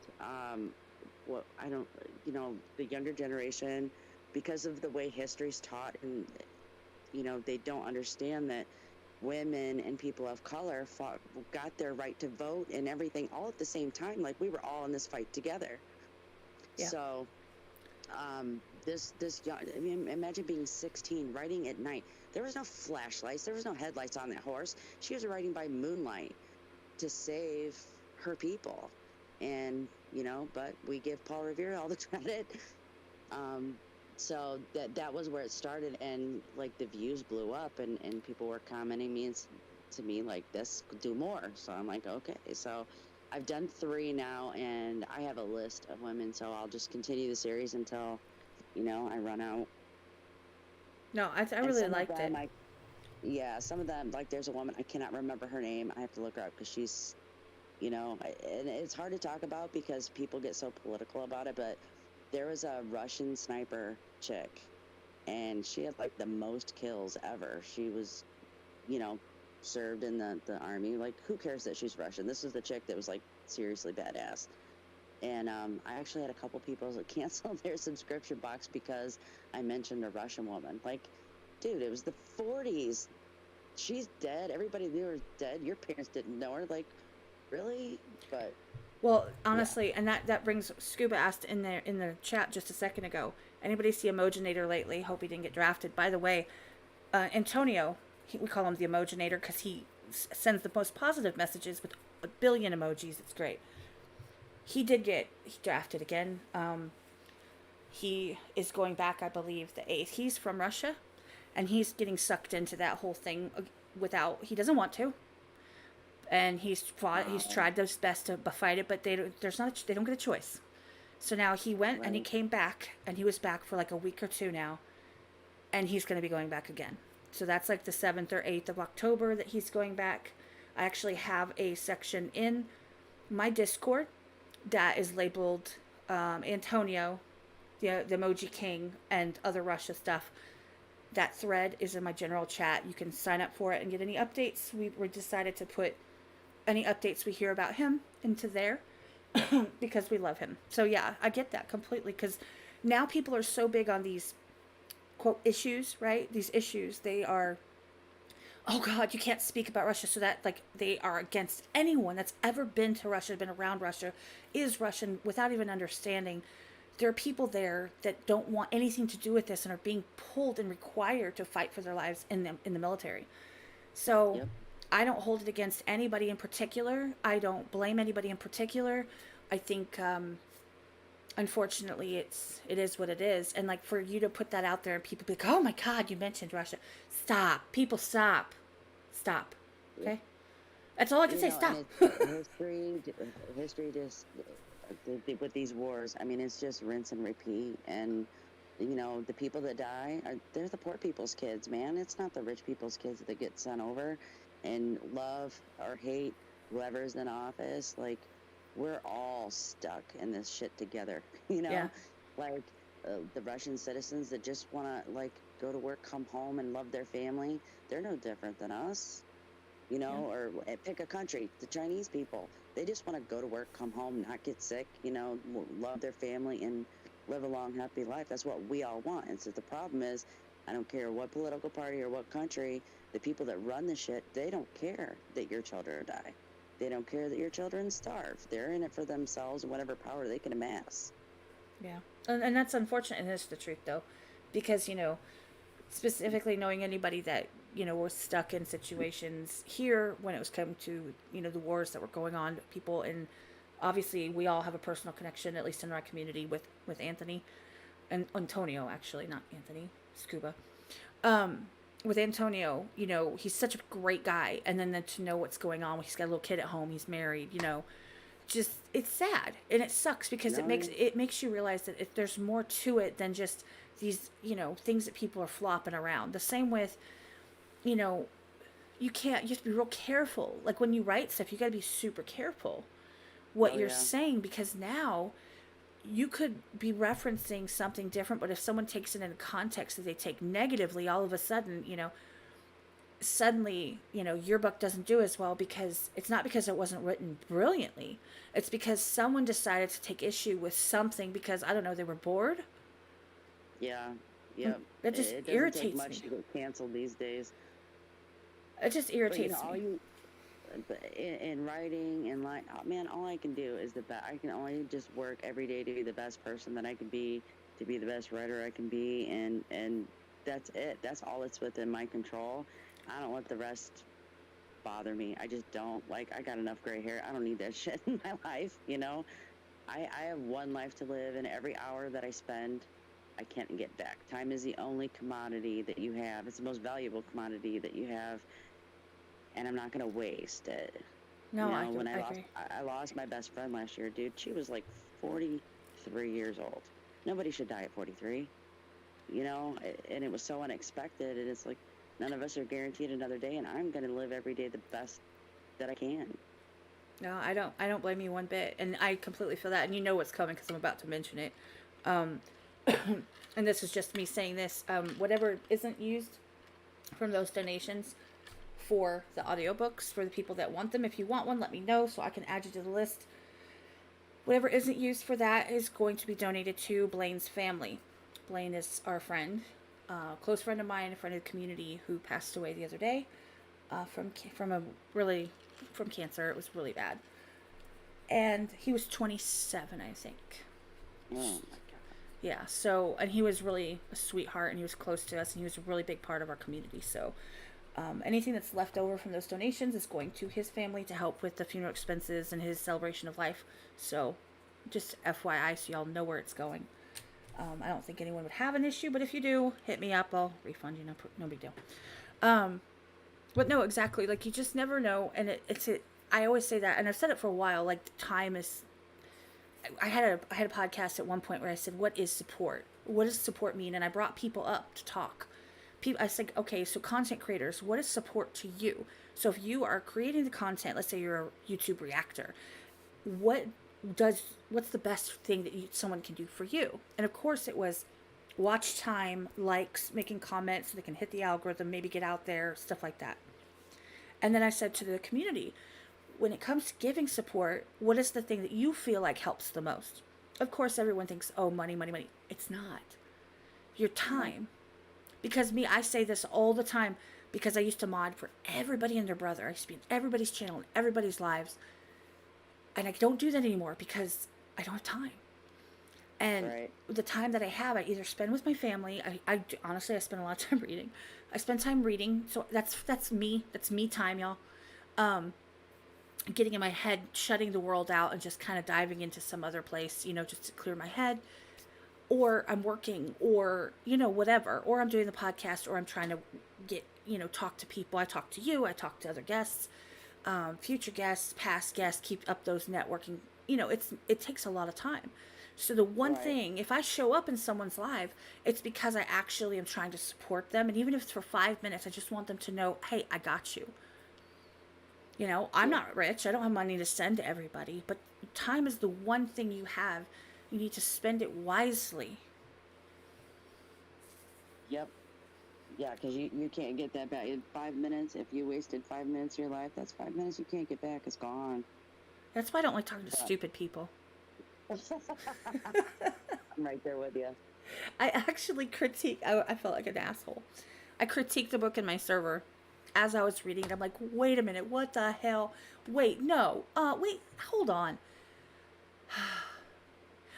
what I don't, the younger generation, because of the way history's taught, and they don't understand that women and people of color got their right to vote and everything all at the same time. Like we were all in this fight together. Yeah. So this young, I mean, imagine being 16 riding at night. There was no flashlights, there was no headlights on that horse. She was riding by moonlight to save her people. And but we give Paul Revere all the credit. So that was where it started, and like the views blew up, and people were commenting to me like, this, do more. So I'm like, okay. So I've done 3 now, and I have a list of women, so I'll just continue the series until, I run out. No, I And really some of liked it. them, some of them, like there's a woman, I cannot remember her name. I have to look her up because she's, and it's hard to talk about because people get so political about it, but there was a Russian sniper chick, and she had like the most kills ever. She was, you know, served in the army. Like, who cares that she's Russian? This is the chick that was like seriously badass. And I actually had a couple people that canceled their subscription box because I mentioned a Russian woman. Like, dude, it was the 40s. She's dead. Everybody knew her dead. Your parents didn't know her. Like, really? But Well, yeah. honestly, and that brings Scuba asked in the chat just a second ago. Anybody see Emojinator lately? Hope he didn't get drafted. By the way, Antonio, we call him the Emojinator because he sends the most positive messages with a billion emojis. It's great. He drafted again. He is going back, I believe, the 8th. He's from Russia, and he's getting sucked into that whole thing without, he doesn't want to. And he's fought, he's tried his best to fight it, but they don't get a choice. So now he went and he came back, and he was back for like a week or 2 now, and he's going to be going back again. So that's like the 7th or 8th of October that he's going back. I actually have a section in my Discord that is labeled Antonio, the Emoji King, and other Russia stuff. That thread is in my general chat. You can sign up for it and get any updates. We decided to put any updates we hear about him into there because we love him. So yeah, I get that completely, because now people are so big on these quote issues, right? These issues, they are, oh God, you can't speak about Russia. So that, like, they are against anyone that's ever been to Russia, been around Russia, is Russian, without even understanding. There are people there that don't want anything to do with this and are being pulled and required to fight for their lives in the military. So Yep. I don't hold it against anybody in particular. I don't blame anybody in particular. I think unfortunately it is what it is. And like, for you to put that out there and people be like, oh my God, you mentioned Russia. Stop. People, stop. Stop. Okay? That's all I can say. Stop. And history just, with these wars, I mean, it's just rinse and repeat. And, the people that die, they're the poor people's kids, man. It's not the rich people's kids that get sent over and love or hate whoever's in office. Like, we're all stuck in this shit together, Yeah. Like, the Russian citizens that just want to, like, go to work, come home, and love their family, they're no different than us. Or pick a country, the Chinese people, they just want to go to work, come home, not get sick, love their family and live a long, happy life. That's what we all want. And so the problem is, I don't care what political party or what country, the people that run the shit, they don't care that your children die. They don't care that your children starve. They're in it for themselves and whatever power they can amass. Yeah. And that's unfortunate, and it's the truth, though, because, specifically knowing anybody that, was stuck in situations here when it was come to, the wars that were going on, people, and obviously we all have a personal connection, at least in our community, with Anthony, and Antonio, actually, not Anthony, Scuba. With Antonio, he's such a great guy, and then to know what's going on, he's got a little kid at home, he's married, just, it's sad, and it sucks because it makes you realize that if there's more to it than just these, things that people are flopping around. The same with, you have to be real careful. Like, when you write stuff, you got to be super careful what you're saying, because now you could be referencing something different, but if someone takes it in a context that they take negatively, all of a sudden, suddenly, your book doesn't do as well, because it's not because it wasn't written brilliantly. It's because someone decided to take issue with something because, I don't know, they were bored. Yeah. Yeah. It just it irritates take much me. to get canceled these days. It just irritates me. In writing and like, oh, man, all I can do is I can only just work every day to be the best person that I can be, to be the best writer I can be, and that's it. That's all that's within my control. I don't let the rest bother me. I just don't. Like, I got enough gray hair. I don't need that shit in my life. I have one life to live, and every hour that I spend I can't get back. Time is the only commodity that you have. It's the most valuable commodity that you have, and I'm not gonna waste it. No, You I know, do. when I agree. I lost my best friend last year, dude, she was like 43 years old. Nobody should die at 43. You know, and it was so unexpected, and it's like none of us are guaranteed another day, and I'm gonna live every day the best that I can. No, I don't. I don't blame you one bit, and I completely feel that. And you know what's coming because I'm about to mention it. Um, and this is just me saying this. Whatever isn't used from those donations for the audiobooks for the people that want them. If you want one, let me know so I can add you to the list. Whatever isn't used for that is going to be donated to Blaines Family. Blaine is our friend, close friend of mine, a friend of the community who passed away the other day from a really from cancer. It was really bad, and he was 27, I think. Oh my god. Yeah. So, and he was really a sweetheart, and he was close to us, and he was a really big part of our community. So, anything that's left over from those donations is going to his family to help with the funeral expenses and his celebration of life. So, just FYI, so y'all know where it's going. I don't think anyone would have an issue, but if you do, hit me up. I'll refund you. No big deal. But no, exactly. Like you just never know, and I always say that, and I've said it for a while. Like time is. I had a podcast at one point where I said, "What is support? What does support mean?" And I brought people up to talk. I said, "Okay, so content creators, what is support to you? So if you are creating the content, let's say you're a YouTube reactor, what what's the best thing that someone can do for you?" And of course, it was watch time, likes, making comments so they can hit the algorithm, maybe get out there, stuff like that. And then I said to the community, when it comes to giving support, what is the thing that you feel like helps the most? Of course, everyone thinks, oh, money, money, money. It's not. Your time. Because I say this all the time because I used to mod for everybody and their brother. I used to be in everybody's channel and everybody's lives. And I don't do that anymore because I don't have time. And Right. the time that I have, I either spend with my family. I honestly, I spend a lot of time reading. I spend time reading, so that's me. That's me time, y'all. Getting in my head, shutting the world out, and just kind of diving into some other place, just to clear my head. Or I'm working, or whatever. Or I'm doing the podcast, or I'm trying to get talk to people. I talk to you. I talk to other guests, future guests, past guests. Keep up those networking. It takes a lot of time. So the one Right. thing, if I show up in someone's live, it's because I actually am trying to support them. And even if it's for 5 minutes, I just want them to know, hey, I got you. I'm Yeah. not rich. I don't have money to send to everybody. But time is the one thing you have. You need to spend it wisely. Yep. Yeah, because you can't get that back in 5 minutes. If you wasted 5 minutes of your life, that's 5 minutes you can't get back. It's gone. That's why I don't like talking to But stupid people. I'm right there with you. I actually I felt like an asshole. I critiqued the book in my server as I was reading it. I'm like, wait a minute, what the hell? Wait, no. Wait, hold on.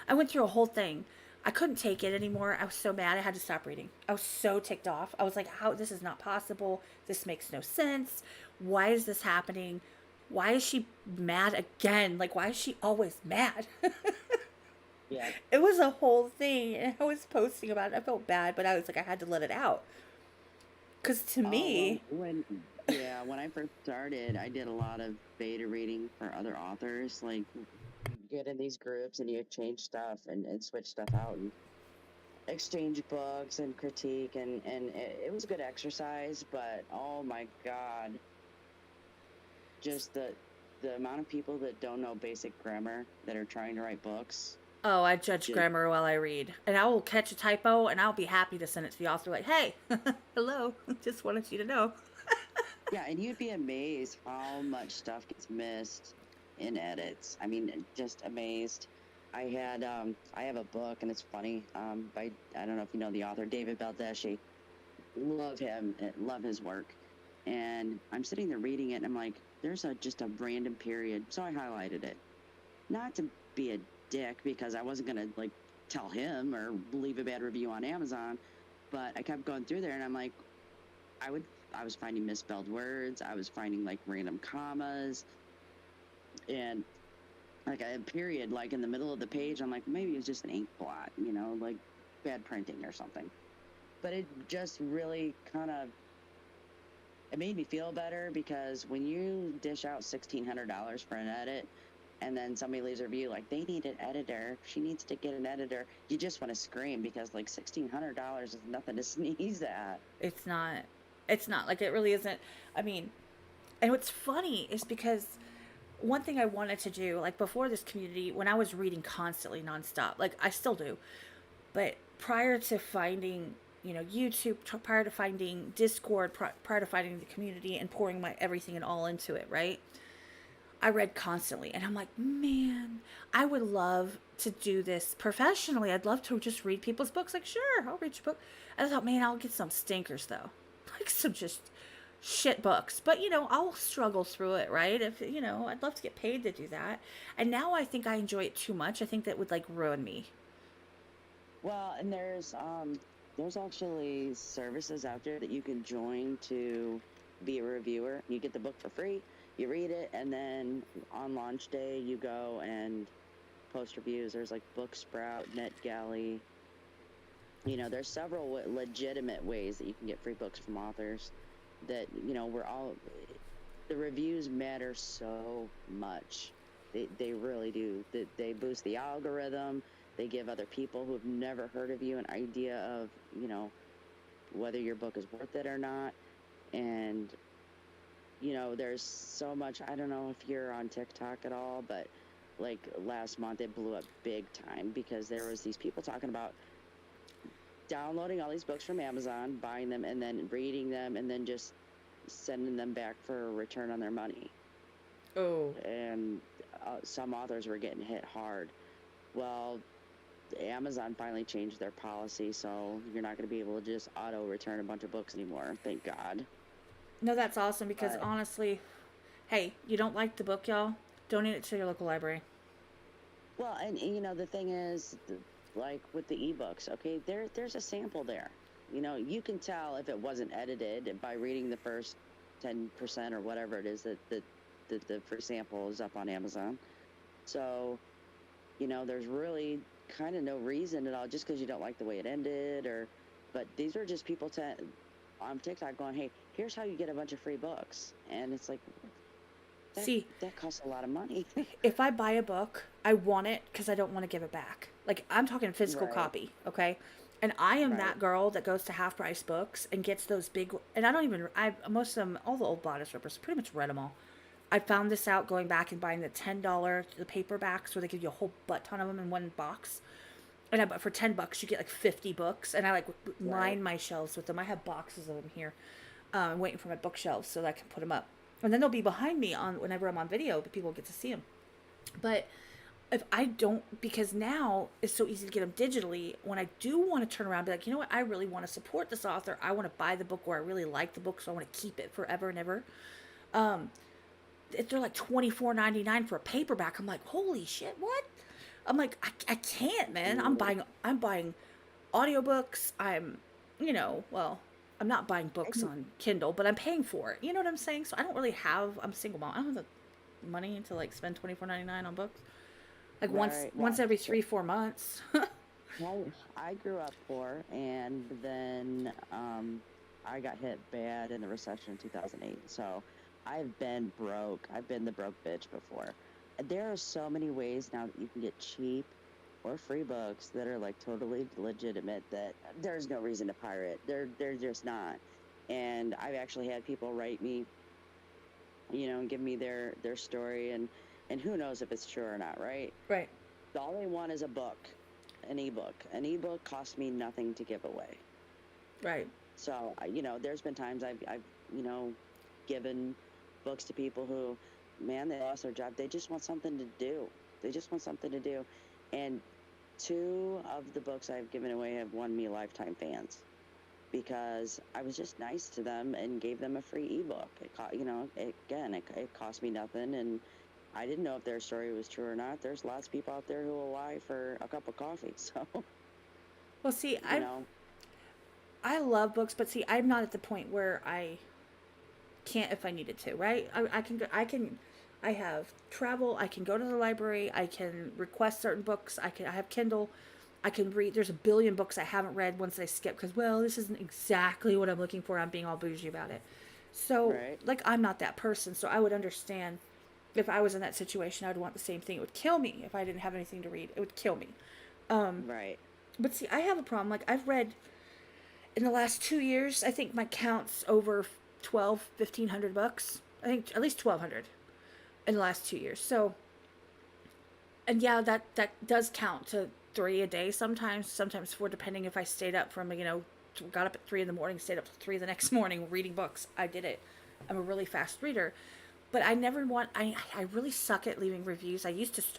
I went through a whole thing. I couldn't take it anymore. I was so mad. I had to stop reading. I was so ticked off. I was like, how? This is not possible. This makes no sense. Why is this happening? Why is she mad again? Like, why is she always mad? Yeah. It was a whole thing. And I was posting about it. I felt bad, but I was like, I had to let it out. Because to Well, me, when I first started, I did a lot of beta reading for other authors. Like, you get in these groups and you exchange stuff and switch stuff out and exchange books and critique, and it was a good exercise. But oh my god, just the amount of people that don't know basic grammar that are trying to write books. oh, I judge Just, grammar while I read. And I will catch a typo and I'll be happy to send it to the author like, hey, hello, just wanted you to know. yeah, and you'd be amazed how much stuff gets missed in edits. I mean, just amazed. I have a book, and it's funny. By I don't know if you know the author, David Baldacci. Love him, love his work. And I'm sitting there reading it, and I'm like, there's just a random period. So I highlighted it, not to be a dick because I wasn't gonna like tell him or leave a bad review on Amazon, but I kept going through there, and I'm like, I was finding misspelled words. I was finding like random commas and like a period like in the middle of the page. I'm like, maybe it's just an ink blot, like bad printing or something. But it just really kind of, it made me feel better, because when you dish out $1,600 for an edit, and then somebody leaves a review like, they need an editor, she needs to get an editor, you just want to scream, because like $1,600 is nothing to sneeze at. It's not. It's not. Like, it really isn't. I mean, and what's funny is because one thing I wanted to do, like before this community, when I was reading constantly nonstop, like I still do, but prior to finding, YouTube, prior to finding Discord, prior to finding the community and pouring my everything and all into it, right? I read constantly, and I'm like, man, I would love to do this professionally. I'd love to just read people's books. Like, sure, I'll read your book. And I thought, man, I'll get some stinkers though, like some just shit books. But I'll struggle through it, right? If I'd love to get paid to do that. And now I think I enjoy it too much. I think that would like ruin me. Well, and there's actually services out there that you can join to be a reviewer. You get the book for free, you read it, and then on launch day you go and post reviews. There's like Booksprout, NetGalley. There's several legitimate ways that you can get free books from authors. That the reviews matter so much. They really do. They boost the algorithm. They give other people who have never heard of you an idea of, whether your book is worth it or not. And, there's so much. I don't know if you're on TikTok at all, but like last month it blew up big time, because there was these people talking about downloading all these books from Amazon, buying them, and then reading them, and then just sending them back for a return on their money. Oh. And some authors were getting hit hard. Well, Amazon finally changed their policy, so you're not going to be able to just auto return a bunch of books anymore. Thank God. No, that's awesome, because honestly, hey, you don't like the book, y'all? Donate it to your local library. Well, and the thing is, like with the ebooks, okay, there's a sample there. You can tell if it wasn't edited by reading the first 10% or whatever it is that the free sample is up on Amazon. So, there's really kind of no reason at all, just because you don't like the way it ended, but these are just people on TikTok going, hey, here's how you get a bunch of free books. And it's like, that costs a lot of money. If I buy a book, I want it because I don't want to give it back. Like, I'm talking physical copy, okay? And I am that girl that goes to half price books and gets those big, and most of them, all the old bodice rippers, pretty much read them all. I found this out going back and buying the $10 the paperbacks where they give you a whole butt ton of them in one box. And for $10 you get like 50 books, and I like line my shelves with them. I have boxes of them here, waiting for my bookshelves so that I can put them up. And then they'll be behind me whenever I'm on video, but people get to see them. But if I don't, because now it's so easy to get them digitally, when I do want to turn around and be like, you know what, I really want to support this author. I want to buy the book, or I really like the book, so I want to keep it forever and ever. They're like $24.99 for a paperback. I'm like, holy shit, what? I'm like, I can't, man. I'm buying audiobooks. I'm not buying books on Kindle, but I'm paying for it. You know what I'm saying? So I don't really I'm a single mom. I don't have the money to like spend $24.99 on books. Like once every 3-4 months. Well, I grew up poor, and then I got hit bad in the recession in 2008. So I've been broke. I've been the broke bitch before. There are so many ways now that you can get cheap or free books that are like totally legitimate, that there's no reason to pirate. They're just not. And I've actually had people write me, and give me their story, and who knows if it's true or not, right? Right. All they want is a book, an ebook. An ebook costs me nothing to give away. Right. So, there's been times I've given books to people who, man, they lost their job. They just want something to do. And 2 of the books I've given away have won me lifetime fans, because I was just nice to them and gave them a free ebook. It cost me nothing, and I didn't know if their story was true or not. There's lots of people out there who will lie for a cup of coffee. So, well, see, I love books, but see, I'm not at the point where I can't if I needed to, right? I have travel, I can go to the library, I can request certain books, I have Kindle, I can read. There's a billion books I haven't read once I skip because, well, this isn't exactly what I'm looking for. I'm being all bougie about it. So, Right. like, I'm not that person. So I would understand if I was in that situation. I would want the same thing. It would kill me if I didn't have anything to read. It would kill me. Right. But see, I have a problem. Like, I've read in the last 2 years, I think my count's over 1,500 books. I think at least 1,200 in the last 2 years. So, and yeah, that does count to 3 a day sometimes, sometimes 4, depending if I stayed up from, got up at 3 in the morning, stayed up till 3 the next morning reading books. I did it. I'm a really fast reader. But I never want, I really suck at leaving reviews. I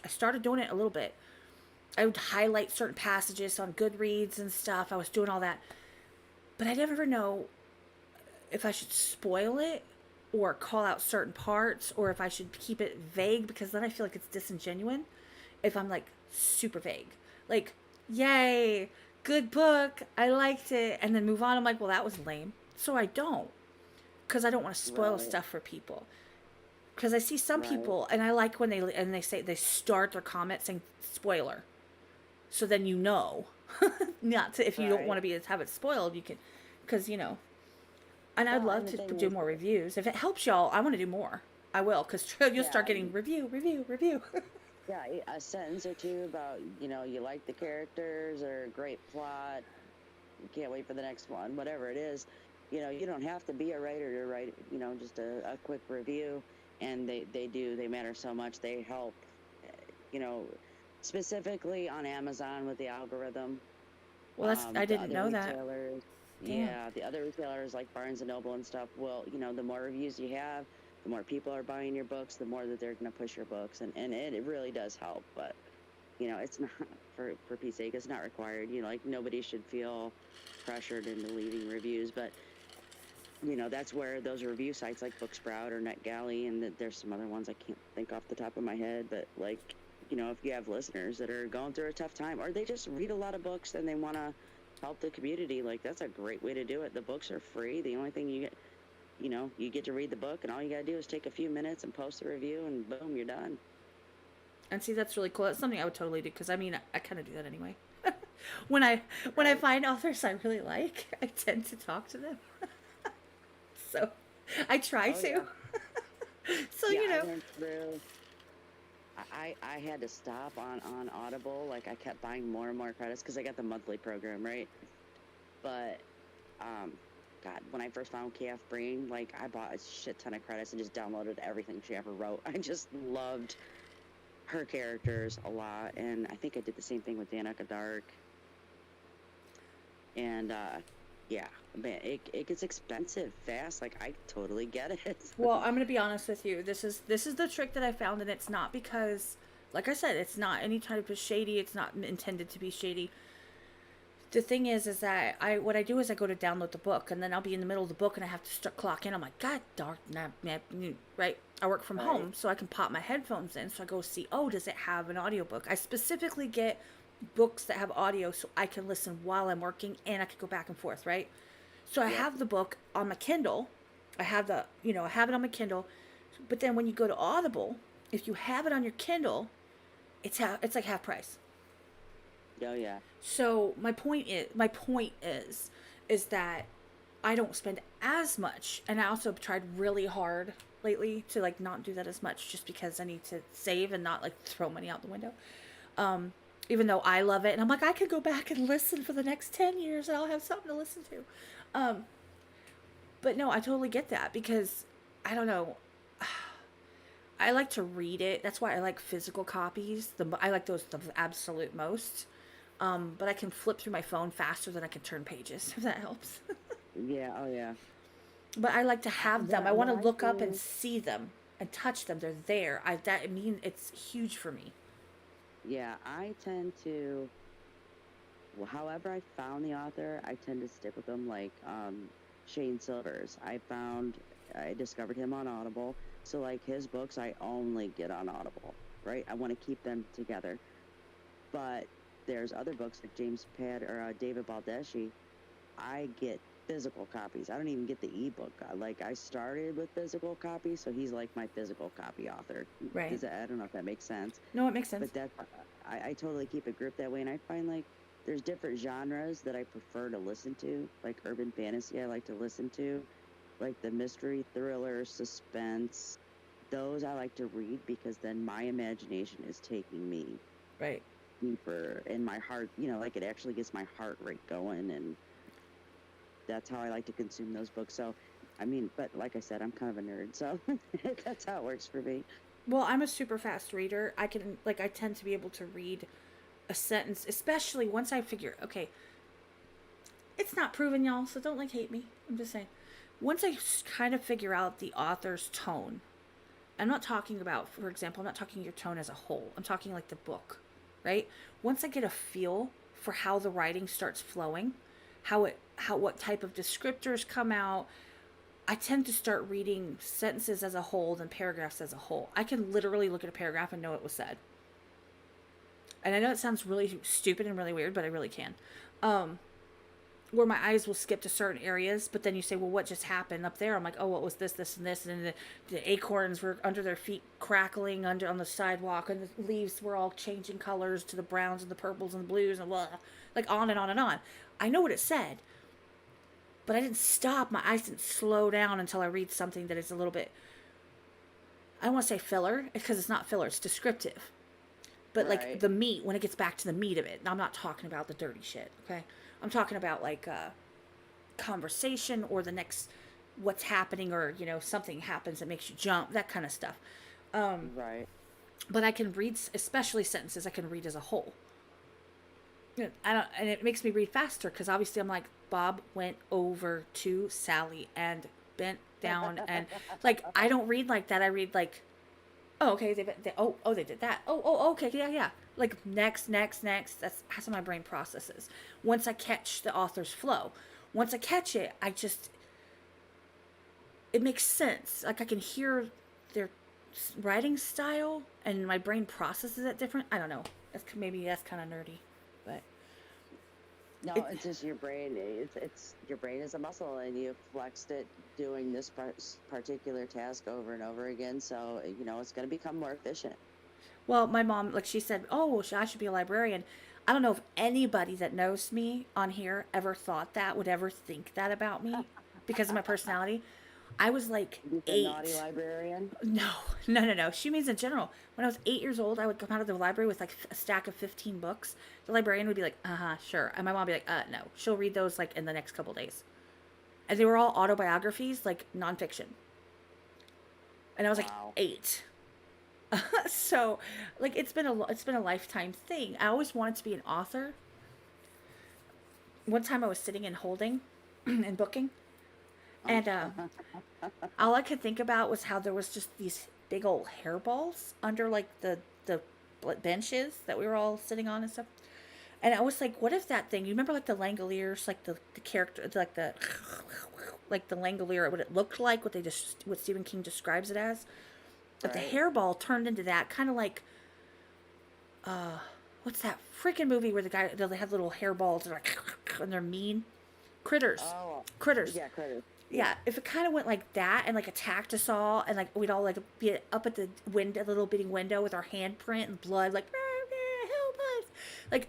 started doing it a little bit. I would highlight certain passages on Goodreads and stuff. I was doing all that. But I never know if I should spoil it or call out certain parts or if I should keep it vague because then I feel like it's disingenuous if I'm like super vague. Like, yay, good book, I liked it, and then move on. I'm like, well, that was lame. So I don't because I don't want to spoil Right. stuff for people. Because I see some Right. people and I like when they say they start their comment saying spoiler. So then you know, not to if you don't want Right. to have it spoiled, you can, because and I'd Well, love and the to thing do is, more reviews. If it helps y'all, I want to do more. I will, because you'll yeah, start getting review. yeah, a sentence or two about, you like the characters or a great plot. You can't wait for the next one, whatever it is. You don't have to be a writer to write, just a quick review. And they matter so much. They help, you know, specifically on Amazon with the algorithm. Well, I The didn't other know that. retailers, Damn. yeah, the other retailers like Barnes and Noble and stuff will, the more reviews you have, the more people are buying your books, the more that they're going to push your books. And it really does help. But, it's not, for Pete's sake, it's not required. Like nobody should feel pressured into leaving reviews. But, that's where those review sites like Booksprout or NetGalley, and there's some other ones I can't think off the top of my head, but like, if you have listeners that are going through a tough time or they just read a lot of books and they want to help the community, like that's a great way to do it. The books are free. The only thing you get, you get to read the book, and all you got to do is take a few minutes and post a review, and boom, you're done. And see, that's really cool. That's something I would totally do because I kind of do that anyway. when I when I Right. find authors I really like, I tend to talk to them. So I try Oh to. yeah. So Yeah, I went through. I had to stop on Audible. Like I kept buying more and more credits because I got the monthly program, right? But God, when I first found KF Brain, like I bought a shit ton of credits and just downloaded everything she ever wrote. I just loved her characters a lot, and I think I did the same thing with Danica Dark. And yeah, man, it gets expensive fast. Like I totally get it. well, I'm gonna be honest with you. This is the trick that I found, and it's not because, like I said, it's not any type of shady. It's not intended to be shady. The thing is that what I do is I go to download the book, and then I'll be in the middle of the book, and I have to start clock in. I'm like, God dark, right? I work from Right. home, so I can pop my headphones in. So I go see, oh, does it have an audiobook? I specifically get books that have audio, so I can listen while I'm working, and I can go back and forth, right? So I Yep. have the book on my Kindle. I have it on my Kindle. But then when you go to Audible, if you have it on your Kindle, it's like half price. Oh yeah. So my point is that I don't spend as much, and I also tried really hard lately to like not do that as much, just because I need to save and not like throw money out the window. Even though I love it, and I'm like I could go back and listen for the next 10 years, and I'll have something to listen to. Um, but no, I totally get that because I don't know. I like to read it. That's why I like physical copies. I like those the absolute most. But I can flip through my phone faster than I can turn pages, if that helps. Yeah. Oh yeah. But I like to have them. I What want to I look up and do. see them and touch them. They're there. I mean, it's huge for me. Yeah, I tend to. Well, however I found the author, I tend to stick with them. Like Shane Silvers, I discovered him on Audible. So like his books, I only get on Audible. Right? I want to keep them together. But there's other books like James Pad or David Baldacci. I get physical copies. I don't even get the ebook. Like I started with physical copies, so he's like my physical copy author. Right. I don't know if that makes sense, No, it makes sense. but I totally keep it grouped that way, and I find like there's different genres that I prefer to listen to, like urban fantasy I like to listen to, like the mystery, thriller, suspense. Those I like to read because then my imagination is taking me Right. deeper, and my heart, like it actually gets my heart rate going, and that's how I like to consume those books. So, I mean, but like I said, I'm kind of a nerd, so that's how it works for me. Well, I'm a super fast reader. I tend to be able to read a sentence, especially once I figure, okay, it's not proven, y'all, so don't like hate me. I'm just saying. Once I kind of figure out the author's tone, I'm not talking about, for example, I'm not talking your tone as a whole. I'm talking like the book, right? Once I get a feel for how the writing starts flowing, what type of descriptors come out, I tend to start reading sentences as a whole than paragraphs as a whole. I can literally look at a paragraph and know what was said. And I know it sounds really stupid and really weird, but I really can. Where my eyes will skip to certain areas, but then you say, well, what just happened up there? I'm like, oh, what was this, this, and this? And the acorns were under their feet crackling under on the sidewalk, and the leaves were all changing colors to the browns and the purples and the blues, and blah, like on and on and on. I know what it said, but I didn't stop. My eyes didn't slow down until I read something that is a little bit, I don't want to say filler, because it's not filler, it's descriptive. But like Right. the meat, when it gets back to the meat of it, I'm not talking about the dirty shit, okay? I'm talking about like conversation or the next what's happening, or something happens that makes you jump, that kind of stuff. Right. But I can read, especially sentences, I can read as a whole. I don't, and it makes me read faster because obviously I'm like, Bob went over to Sally and bent down, and like I don't read like that. I read like, oh, okay, they did that. Oh, okay, yeah. Like next. That's how my brain processes. Once I catch the author's flow, once I catch it, it makes sense. Like I can hear their writing style, and my brain processes it different. I don't know. That's kind of nerdy, but No, it, it's just your brain. It's your brain is a muscle, and you flexed it doing this particular task over and over again. So it's going to become more efficient. well, my mom, like she said, oh, I should be a librarian. I don't know if anybody that knows me on here ever thought that, would ever think that about me because of my personality. I was like You the naughty 8. librarian. No, no. She means in general. When I was 8 years old, I would come out of the library with like a stack of 15 books. The librarian would be like, sure. And my mom would be like, no. She'll read those like in the next couple days. And they were all autobiographies, like nonfiction. And I was like Wow. 8. So, like it's been a lifetime thing. I always wanted to be an author. One time I was sitting and holding and booking, and all I could think about was how there was just these big old hairballs under like the benches that we were all sitting on and stuff. And I was like, what if that thing? You remember like the Langoliers, like the character, like the Langolier, what it looked like, what Stephen King describes it as. But the Right. hairball turned into that kind of like what's that freaking movie where they have little hairballs and they're mean critters, Oh, critters. yeah, credit. Yeah, if it kind of went like that and like attacked us all, and like we'd all like be up at the window, little bitty window with our handprint and blood, like help us. Like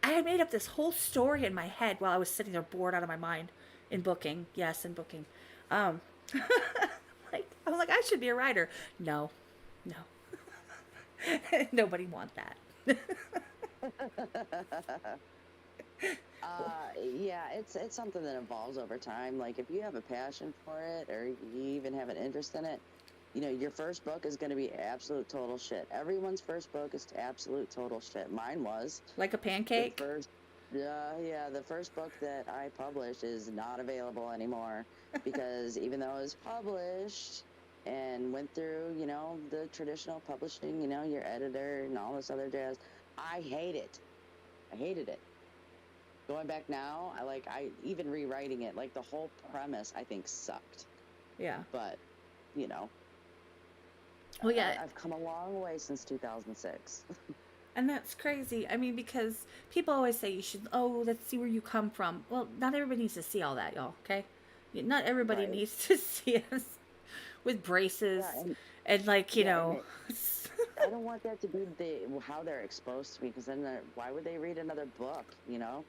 I had made up this whole story in my head while I was sitting there bored out of my mind in booking. Yes, in booking. Um, like I was like, I should be a writer. No, no, nobody want that. Yeah, it's something that evolves over time. Like if you have a passion for it, or you even have an interest in it, your first book is going to be absolute total shit. Everyone's first book is absolute total shit. Mine was Like a the pancake. first. Yeah, the first book that I published is not available anymore because even though it was published and went through, the traditional publishing, your editor and all this other jazz, I hate it. I hated it. Going back now, I even rewriting it, like the whole premise I think sucked. Yeah. But, Well, yeah. I've come a long way since 2006. And that's crazy. I mean, because people always say you should, let's see where you come from. Well, not everybody needs to see all that, y'all, okay? Not everybody Right. needs to see us with braces Yeah, and like, yeah, I don't want that to be how they're exposed to me, because then why would they read another book, you know?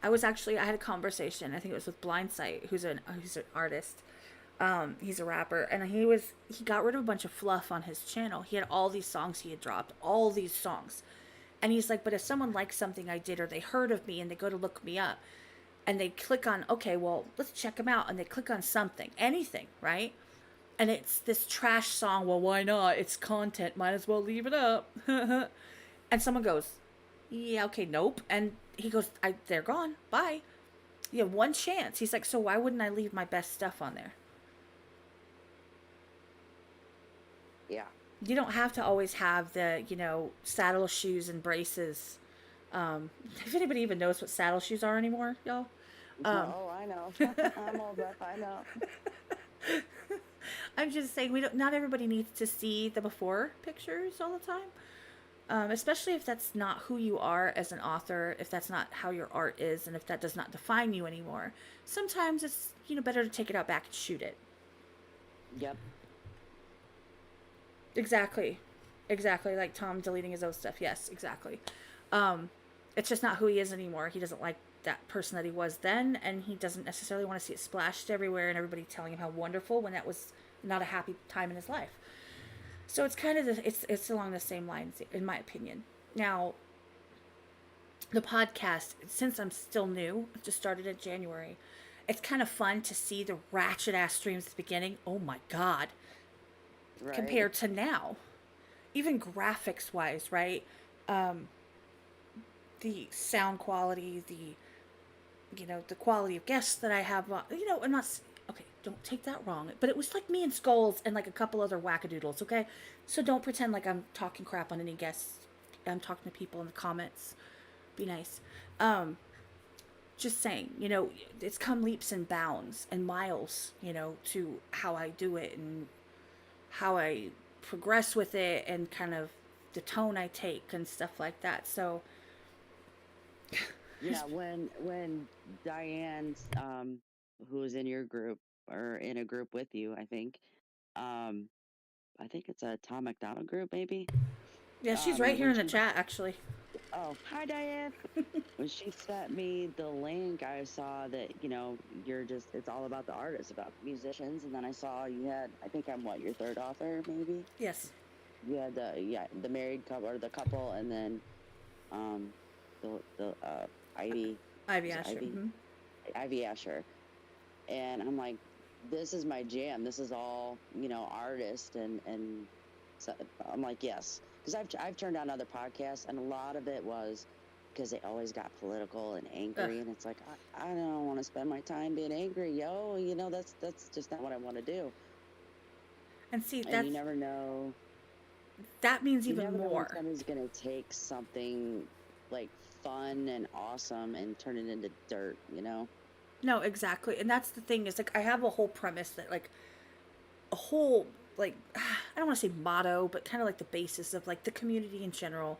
I had a conversation, I think it was with Blindsight, who's an artist. He's a rapper, and he got rid of a bunch of fluff on his channel. He had all these songs he had dropped, all these songs. And he's like, but if someone likes something I did, or they heard of me and they go to look me up and they click on, okay, well, let's check them out, and they click on something, anything, right? And it's this trash song. Well, why not? It's content. Might as well leave it up. And someone goes, yeah, okay, nope. And he goes, they're gone. Bye. You have one chance. He's like, so why wouldn't I leave my best stuff on there? Yeah. You don't have to always have the, saddle shoes and braces. If anybody even knows what saddle shoes are anymore, y'all. Oh, I know. I'm old enough, I know. I'm just saying, not everybody needs to see the before pictures all the time. Especially if that's not who you are as an author, if that's not how your art is, and if that does not define you anymore. Sometimes it's, better to take it out back and shoot it. Yep. Exactly. Like Tom deleting his own stuff. Yes, exactly. It's just not who he is anymore. He doesn't like that person that he was then, and he doesn't necessarily want to see it splashed everywhere and everybody telling him how wonderful when that was not a happy time in his life. So it's kind of it's along the same lines, in my opinion. Now, the podcast, since I'm still new, just started in January, it's kind of fun to see the ratchet ass streams at the beginning. Oh my god. Right. Compared to now. Even graphics wise, right? The sound quality, the quality of guests that I have, I'm not, okay, don't take that wrong, but it was like me and Skulls and like a couple other wackadoodles, okay? So don't pretend like I'm talking crap on any guests. I'm talking to people in the comments. Be nice. Just saying, it's come leaps and bounds and miles, to how I do it and how I progress with it and kind of the tone I take and stuff like that. So yeah, when Diane, who was in your group or in a group with you, I think it's a Tom McDonald group, maybe. yeah, she's right here in the chat, actually. Oh, hi Diane. When she sent me the link, I saw that, it's all about the artists, about musicians. And then I saw you had, I think I'm your third author, maybe? Yes. You had the married couple, or the couple, and then, the Ivy Asher. Ivy Asher. And I'm like, this is my jam. This is all, artists. And so I'm like, yes. Because I've turned on other podcasts, and a lot of it was because they always got political and angry. And it's like, I don't want to spend my time being angry, yo. That's just not what I want to do. And see, and you never know. That means even more. more. Somebody's going to take something like fun and awesome and turn it into dirt, No, exactly. And that's the thing, is like, I have a whole premise that, like, a whole, like, I don't want to say motto, but kind of like the basis of, like, the community in general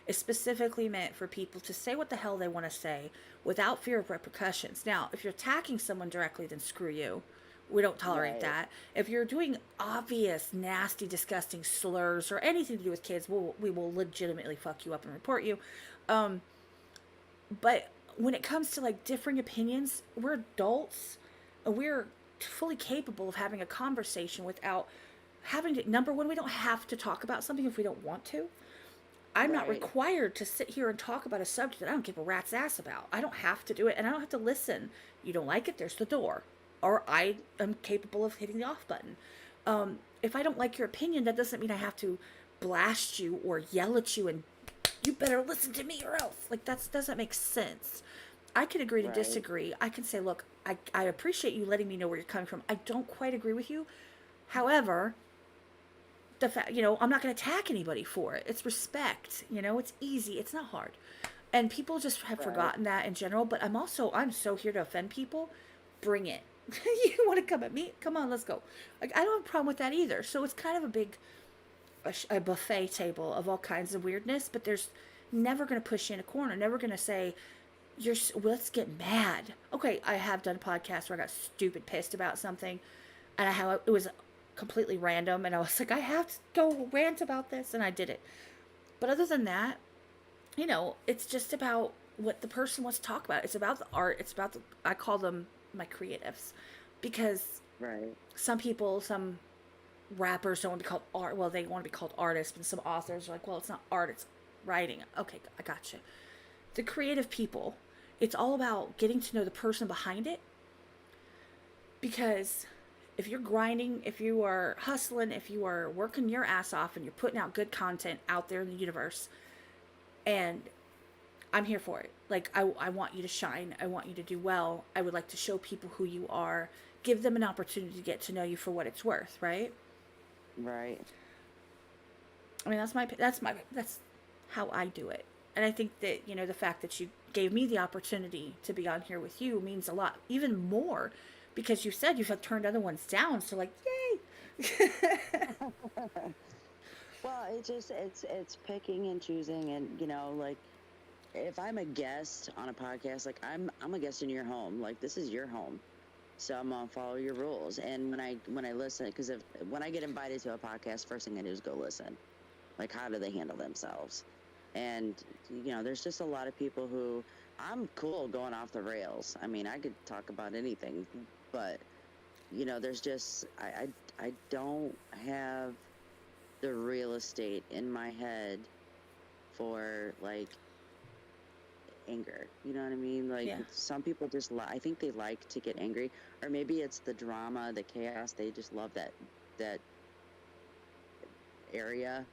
is specifically meant for people to say what the hell they want to say without fear of repercussions. Now, if you're attacking someone directly, then screw you. We don't tolerate that. If you're doing obvious, nasty, disgusting slurs or anything to do with kids, we will legitimately fuck you up and report you. But when it comes to, like, differing opinions, we're adults. We're fully capable of having a conversation without having to. Number one, we don't have to talk about something if we don't want to. I'm not required to sit here and talk about a subject that I don't give a rat's ass about. I don't have to do it, and I don't have to listen. You don't like it, there's the door. Or I am capable of hitting the off button. If I don't like your opinion, that doesn't mean I have to blast you or yell at you and you better listen to me or else. Like, that doesn't make sense. I can agree to disagree. I can say, look, I appreciate you letting me know where you're coming from. I don't quite agree with you. However, the fact, I'm not going to attack anybody for it. It's respect. It's easy. It's not hard. And people just have forgotten that in general. But I'm so here to offend people. Bring it. You want to come at me? Come on, let's go. Like, I don't have a problem with that either. So it's kind of a buffet table of all kinds of weirdness, but there's never going to push you in a corner. Never going to say, let's get mad. Okay, I have done podcasts where I got stupid pissed about something, and it was completely random, and I was like, I have to go rant about this, and I did it. But other than that, it's just about what the person wants to talk about. It's about the art. It's about I call them my creatives, because Right. some people, some rappers don't want to be called art. Well, they want to be called artists, but some authors are like, well, it's not art, it's writing. Okay, I gotcha. The creative people, it's all about getting to know the person behind it, because if you're grinding, if you are hustling, if you are working your ass off and you're putting out good content out there in the universe, and I'm here for it. Like, I want you to shine. I want you to do well. I would like to show people who you are. Give them an opportunity to get to know you for what it's worth, right? Right. I mean, that's how I do it. And I think that, the fact that you gave me the opportunity to be on here with you means a lot, even more, because you said you've turned other ones down. So, like, yay. Well, it's picking and choosing, and like, if I'm a guest on a podcast, like I'm a guest in your home, like this is your home, so I'm gonna follow your rules. And when I listen, because when I get invited to a podcast, first thing I do is go listen, like how do they handle themselves, and there's just a lot of people who I'm cool going off the rails. I mean, I could talk about anything, but there's just I don't have the real estate in my head for like anger. You know what I mean? Like, Yeah. some people just I think they like to get angry, or maybe it's the drama, the chaos. They just love that area.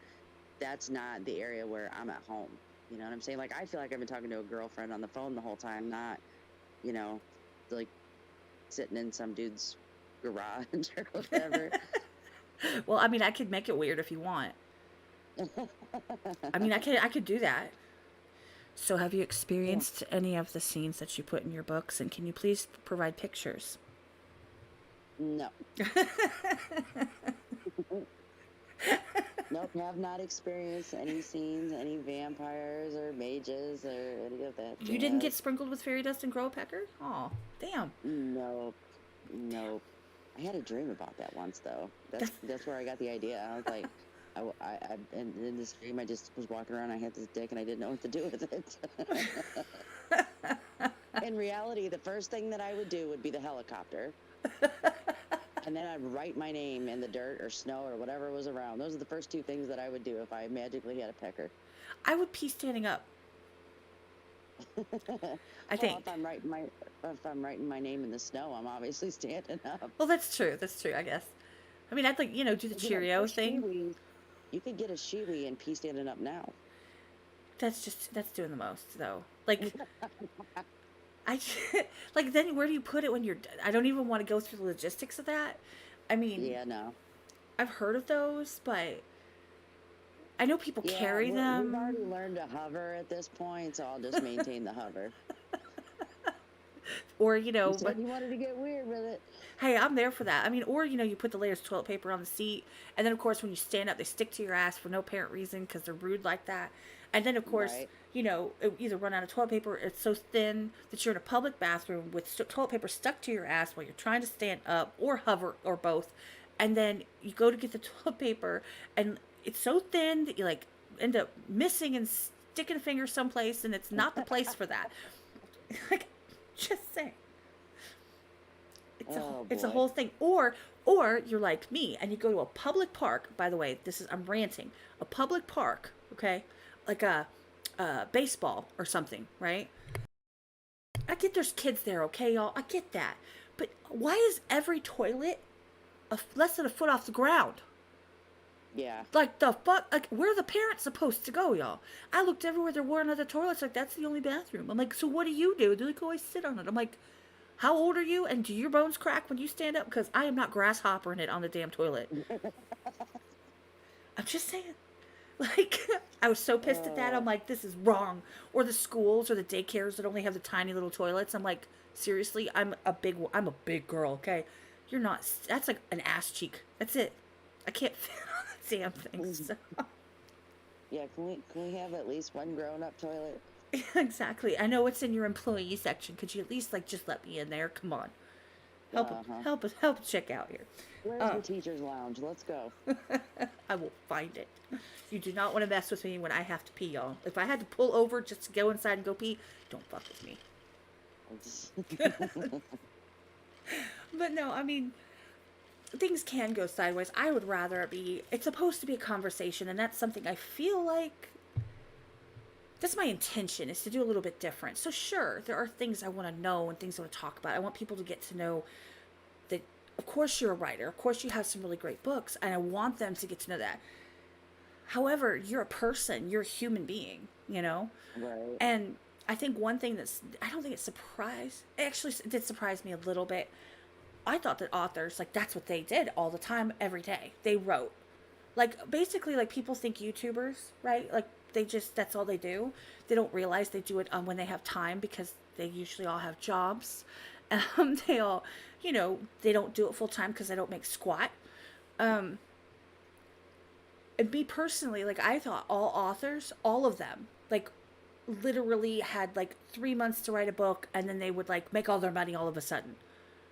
That's not the area where I'm at home. You know what I'm saying? Like, I feel like I've been talking to a girlfriend on the phone the whole time, not like sitting in some dude's garage or whatever. Well, I mean, I could make it weird if you want. I mean, I could do that. So, have you Yeah. experienced any of the scenes that you put in your books, and can you please provide pictures? No. Nope, have not experienced any scenes, any vampires or mages or any of that You didn't get jazz. sprinkled with fairy dust and grow a pecker? Oh, damn. Nope, nope. I had a dream about that once, though. That's That's that's where I got the idea. I was like, in this dream, I just was walking around. I had this dick, and I didn't know what to do with it. In reality, the first thing that I would do would be the helicopter, and then I'd write my name in the dirt or snow or whatever was around. Those are the first two things that I would do if I magically had a pecker. I would pee standing up, I Well, think. if I'm writing my name in the snow, I'm obviously standing up. Well, that's true. That's true, I guess. I mean, I'd like, do the A Cheerio thing. shiwi, you could get a shiwi and pee standing up now. That's doing the most, though. Like, I, like, then where do you put it when you're, I don't even want to go through the logistics of that. I mean, Yeah, no. I've heard of those, but I know people Yeah, carry we've already them. learned to hover at this point, so I'll just maintain the hover. Or, You but said you wanted to get weird with it. hey, I'm there for that. I mean, or, you put the layers of toilet paper on the seat, and then, of course, when you stand up, they stick to your ass for no apparent reason because they're rude like that. And then, of course, Right. it either run out of toilet paper, or it's so thin that you're in a public bathroom with toilet paper stuck to your ass while you're trying to stand up or hover or both. And then you go to get the toilet paper, and it's so thin that you, like, end up missing and sticking a finger someplace, and it's not the place for that. Like, just saying. Oh It's a boy. whole thing. Or you're like me and you go to a public park. By the way, I'm ranting. A public park, okay, like a baseball or something, right? I get there's kids there, okay, y'all. I get that, but why is every toilet less than a foot off the ground? Yeah. Like, the fuck? Like, where are the parents supposed to go, y'all? I looked everywhere. There weren't other toilets. Like, that's the only bathroom. I'm like, so what do you do? They're like, oh, I sit on it. I'm like, how old are you? And do your bones crack when you stand up? Because I am not grasshoppering it on the damn toilet. I'm just saying. Like, I was so pissed at that. I'm Oh. like, this is wrong. Or the schools or the daycares that only have the tiny little toilets. I'm like, seriously, I'm a big girl, okay? You're not. That's like an ass cheek. That's it. I can't fit on the damn thing. So. Yeah, can we have at least one grown-up toilet? Exactly. I know it's in your employee section. Could you at least, like, just let me in there? Come on. Uh-huh. Help a chick out here. Where's the teacher's lounge? Let's go. I will find it. You do not want to mess with me when I have to pee, y'all. If I had to pull over just to go inside and go pee, don't fuck with me. But no, I mean, things can go sideways. I would rather it's supposed to be a conversation, and that's something I feel like that's my intention, is to do a little bit different. So sure, there are things I want to know and things I want to talk about. I want people to get to know that, of course you're a writer, of course you have some really great books, and I want them to get to know that. However, you're a person, you're a human being, you know? Right. And I think one thing I don't think it did surprise me a little bit. I thought that authors, like, that's what they did all the time, every day. They wrote. Like, basically, like, people think YouTubers, right? Like, that's all they do. They don't realize they do it when they have time, because they usually all have jobs. They all, they don't do it full time because they don't make squat. And me personally, like, I thought all authors, all of them, like, literally had, like, 3 months to write a book, and then they would, like, make all their money all of a sudden.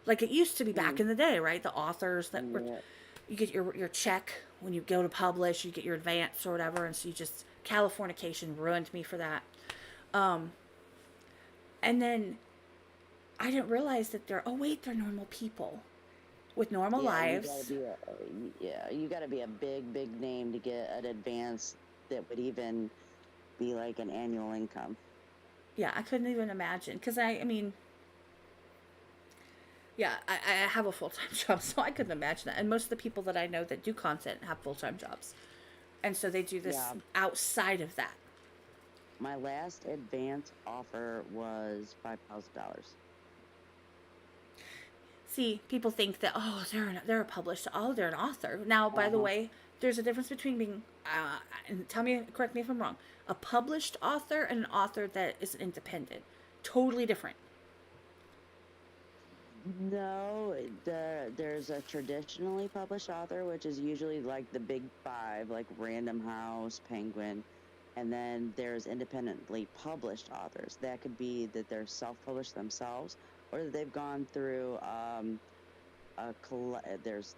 Like, it used to be back in the day, right? The authors that were, you get your check when you go to publish, you get your advance or whatever, and so Californication ruined me for that. And then I didn't realize that they're normal people with normal lives. You gotta be a big name to get an advance that would even be like an annual income. Yeah, I couldn't even imagine, because I mean, yeah, I have a full-time job, so I couldn't imagine that. And most of the people that I know that do content have full-time jobs, and so they do this outside of that. My last advance offer was $5,000. See, people think that, they're a published, they're an author. Now, by the way, there's a difference between being, and correct me if I'm wrong, a published author and an author that is independent. Totally different. No, there's a traditionally published author, which is usually like the big five, like Random House, Penguin, and then there's independently published authors. That could be that they're self-published themselves, or that they've gone through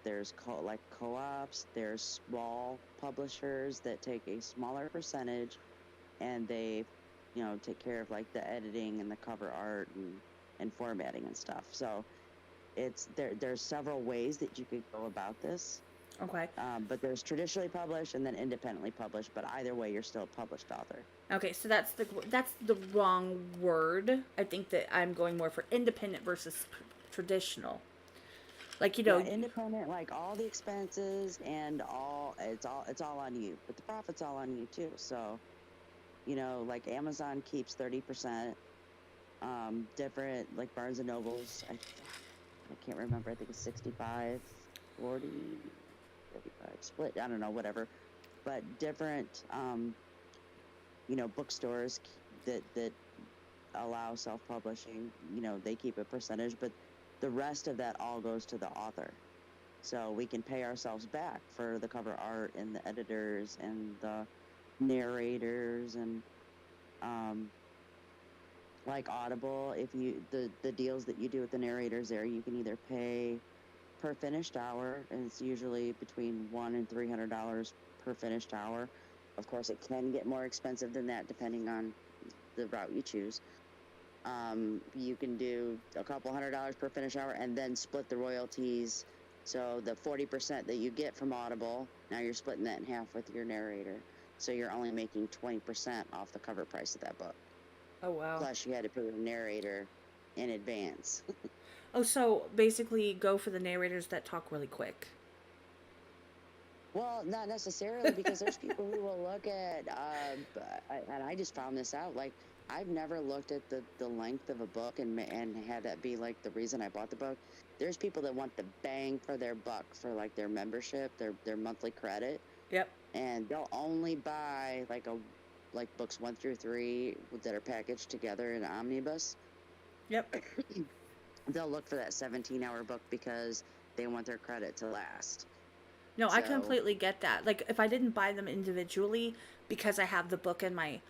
there's co-ops. There's small publishers that take a smaller percentage, and they take care of like the editing and the cover art and formatting and stuff. So there's several ways that you could go about this. Okay. But there's traditionally published and then independently published, but either way you're still a published author. Okay, so that's the wrong word. I think that I'm going more for independent versus traditional. Like, independent, like all the expenses and it's all on you, but the profit's all on you too. So, like Amazon keeps 30%. Different, like Barnes and Nobles, I can't remember, I think it's 65, 40, 45, split, I don't know, whatever. But different, bookstores that allow self-publishing, they keep a percentage, but the rest of that all goes to the author. So we can pay ourselves back for the cover art and the editors and the narrators and, like Audible, if the deals that you do with the narrators there, you can either pay per finished hour, and it's usually between $100 and $300 per finished hour. Of course, it can get more expensive than that depending on the route you choose. You can do a couple $100 per finished hour and then split the royalties. So the 40% that you get from Audible, now you're splitting that in half with your narrator. So you're only making 20% off the cover price of that book. Oh, wow. Plus, you had to pay the narrator in advance. Oh, so basically go for the narrators that talk really quick. Well, not necessarily, because there's people who will look at, and I just found this out, like, I've never looked at the length of a book and had that be, like, the reason I bought the book. There's people that want the bang for their buck for, like, their membership, their monthly credit. Yep. And they'll only buy, like books 1 through 3 that are packaged together in an omnibus. Yep. They'll look for that 17-hour book because they want their credit to last. No, I completely get that. Like, if I didn't buy them individually because I have the book in my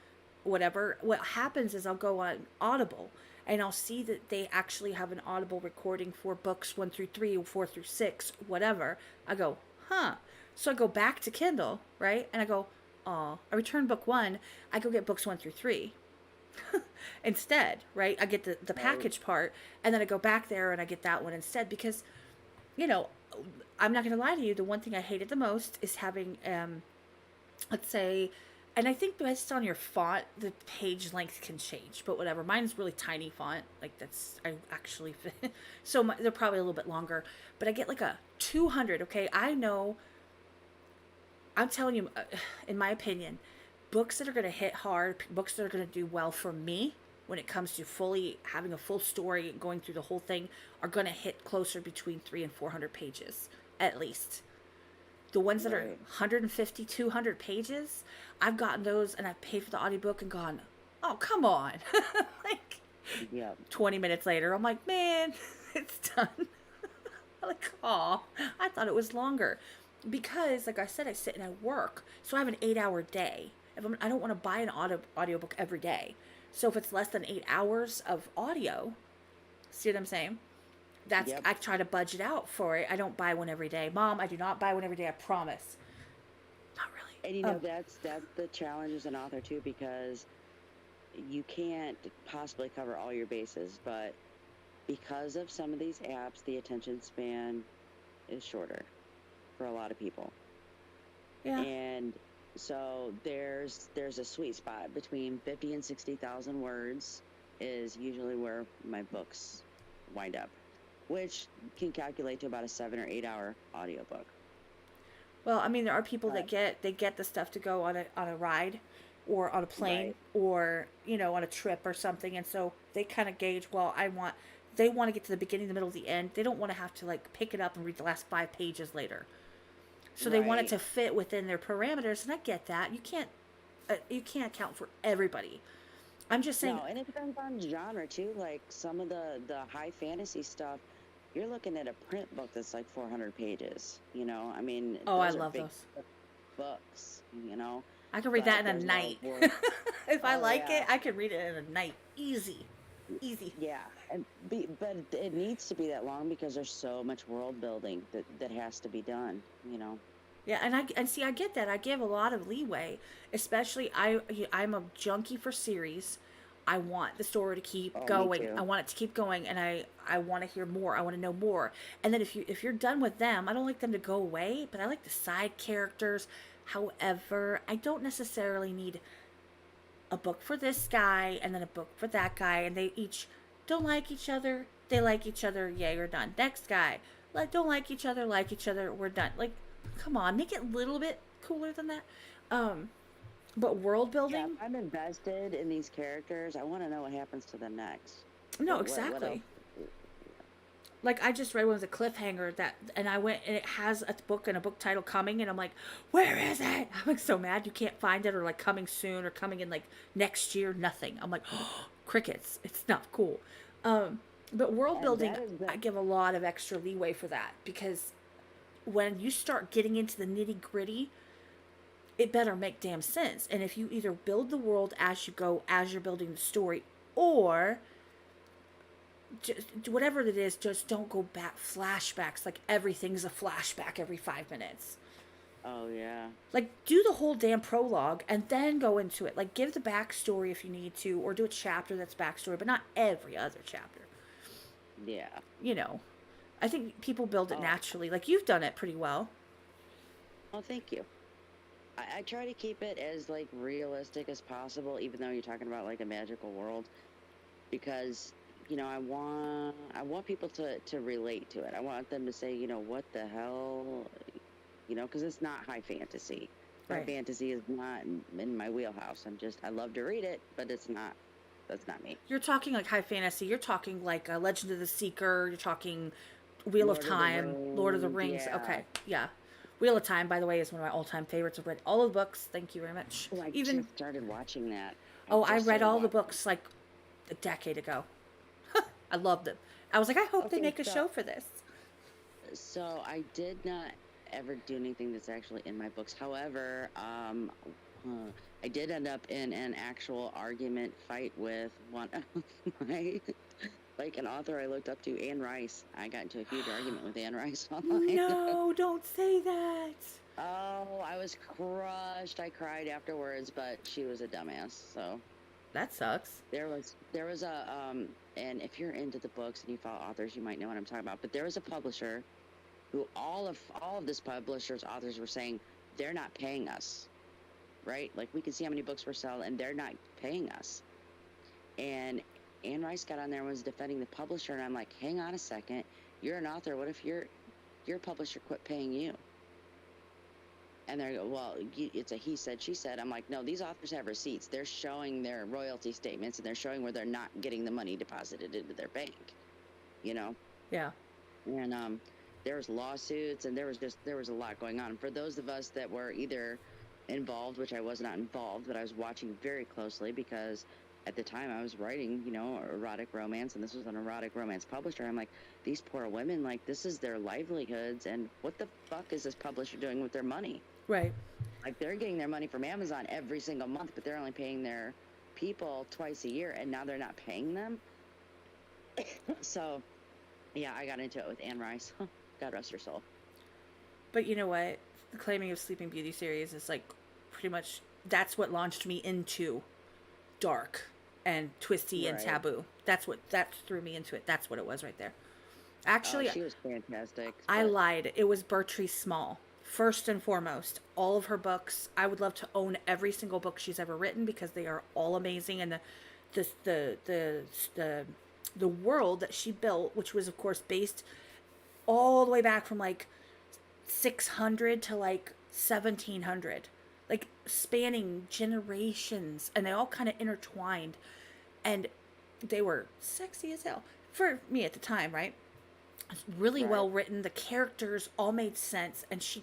whatever, what happens is I'll go on Audible and I'll see that they actually have an Audible recording for books 1 through 3 or 4 through 6, whatever. I go, huh. So I go back to Kindle, right? And I go, oh, I return book 1. I go get books 1 through 3 instead, right? I get the Right. package part, and then I go back there and I get that one instead because, you know, I'm not going to lie to you. The one thing I hated the most is having, let's say, and I think based on your font, the page length can change, but whatever. Mine's really tiny font. Like that's, I actually, so they're probably a little bit longer, but I get like a 200. Okay. I know, I'm telling you, in my opinion, books that are going to hit hard, books that are going to do well for me when it comes to fully having a full story and going through the whole thing are going to hit closer between 3 and 400 pages at least. The ones that are Right. 150, 200 pages, I've gotten those and I've paid for the audiobook and gone, oh, come on. Like Yep. 20 minutes later, I'm like, man, it's done. Like, oh, I thought it was longer. Because, like I said, I sit and I work. So I have an 8-hour day. I don't want to buy an audiobook every day. So if it's less than 8 hours of audio, see what I'm saying? Yep. I try to budget out for it. I don't buy one every day. Mom, I do not buy one every day, I promise. Not And you really. know, that's the challenge as an author too, because you can't possibly cover all your bases, but because of some of these apps, the attention span is shorter for a lot of people. Yeah. And so there's a sweet spot between 50 and 60,000 words is usually where my books wind up, which can calculate to about a 7 or 8 hour audiobook. Well, I mean, there are people that But get the stuff to go on a ride or on a plane right, or, on a trip or something, and so they kind of gauge, well, they want to get to the beginning, the middle, the end. They don't want to have to like pick it up and read the last 5 pages later. So they want it right. to fit within their parameters, and I get that. You can't account for everybody. I'm just saying, No, and it depends on genre too. Like some of the high fantasy stuff, you're looking at a print book that's like 400 pages. I mean, oh, I those are love big those. books. You know, I can read that but in a there's a lot of night. work. If I Oh like yeah, it, I can read it in a night. Easy. Easy. yeah, but it needs to be that long because there's so much world building that has to be done. Yeah, and see, I get that. I give a lot of leeway, especially I'm a junkie for series. I want the story to keep Oh, me going. I too. want it to keep going, and I want to hear more. I want to know more. And then if you're done with them, I don't like them to go away, but I like the side characters. However, I don't necessarily need a book for this guy and then a book for that guy, and they each don't like each other. They like each other. Yay, you're done. Next guy, don't like each other. We're done. Like, come on, make it a little bit cooler than that. Um, but world Yeah, if building, I'm invested in these characters, I want to know what happens to them next. no, What else? exactly. Like I just read one with a cliffhanger and I went and it has a book and a book title coming, and I'm like, where is it? I'm like so mad you can't find it, or like coming soon or coming in like next year. Nothing. I'm like, oh, crickets. It's not cool. Um, but world And building, that is the I give a lot of extra leeway for that because when you start getting into the nitty gritty, it better make damn sense. And if you either build the world as you go, as you're building the story, or just whatever it is, just don't go back flashbacks. Like everything's a flashback every 5 minutes. Oh yeah. Like do the whole damn prologue and then go into it. Like give the backstory if you need to, or do a chapter that's backstory, but not every other chapter. Yeah. You know, I think people build it Oh, naturally. Like you've done it pretty well. well, thank you. I try to keep it as like realistic as possible, even though you're talking about like a magical world, because I want people to relate to it. I want them to say, what the hell, because it's not high fantasy. High Right. fantasy is not in my wheelhouse. I love to read it, but that's not me. You're talking like high fantasy. You're talking like Legend of the Seeker. You're talking Wheel of Lord of the Time, Lord of the Rings, Rings. yeah. Okay, yeah. Wheel of Time, by the way, is one of my all-time favorites. I've read all of the books. Thank you very much. Oh, I Even just started watching that. I oh, I just read started all the watching. books like a decade ago. I loved them. I was like, I hope they Okay, make a show for this. so I did not ever do anything that's actually in my books. However, I did end up in an actual argument fight with one of my, like, an author I looked up to, Anne Rice. I got into a huge argument with Anne Rice online. No, don't say that. Oh, I was crushed. I cried afterwards, but she was a dumbass. So That sucks. there was a and if you're into the books and you follow authors, you might know what I'm talking about. But there was a publisher who all of this publisher's authors were saying they're not paying us, right? Like, we can see how many books we're selling, and they're not paying us. And Anne Rice got on there and was defending the publisher, and I'm like, hang on a second, you're an author. What if your publisher quit paying you? And they go, well, it's a he said, she said. I'm like, no, these authors have receipts. They're showing their royalty statements, and they're showing where they're not getting the money deposited into their bank, you know? Yeah. And there was lawsuits, and there was a lot going on. For those of us that were either involved, which I was not involved, but I was watching very closely, because at the time I was writing, you know, erotic romance, and this was an erotic romance publisher. I'm like, these poor women, like, this is their livelihoods, and what the fuck is this publisher doing with their money? Right. Like, they're getting their money from Amazon every single month, but they're only paying their people twice a year, and now they're not paying them. So, yeah, I got into it with Anne Rice. God rest her soul. But you know what? The Claiming of Sleeping Beauty series is like pretty much, that's what launched me into dark and twisty and Right. taboo. That threw me into it. That's what it was right there. Actually, She was fantastic. I but- lied. It was Bertree Small. First and foremost, all of her books, I would love to own every single book she's ever written, because they are all amazing. And the world that she built, which was of course based all the way back from like 600 to like 1700, like spanning generations, and they all kind of intertwined, and they were sexy as hell for me at the time, right? Really Right. well written. The characters all made sense, and she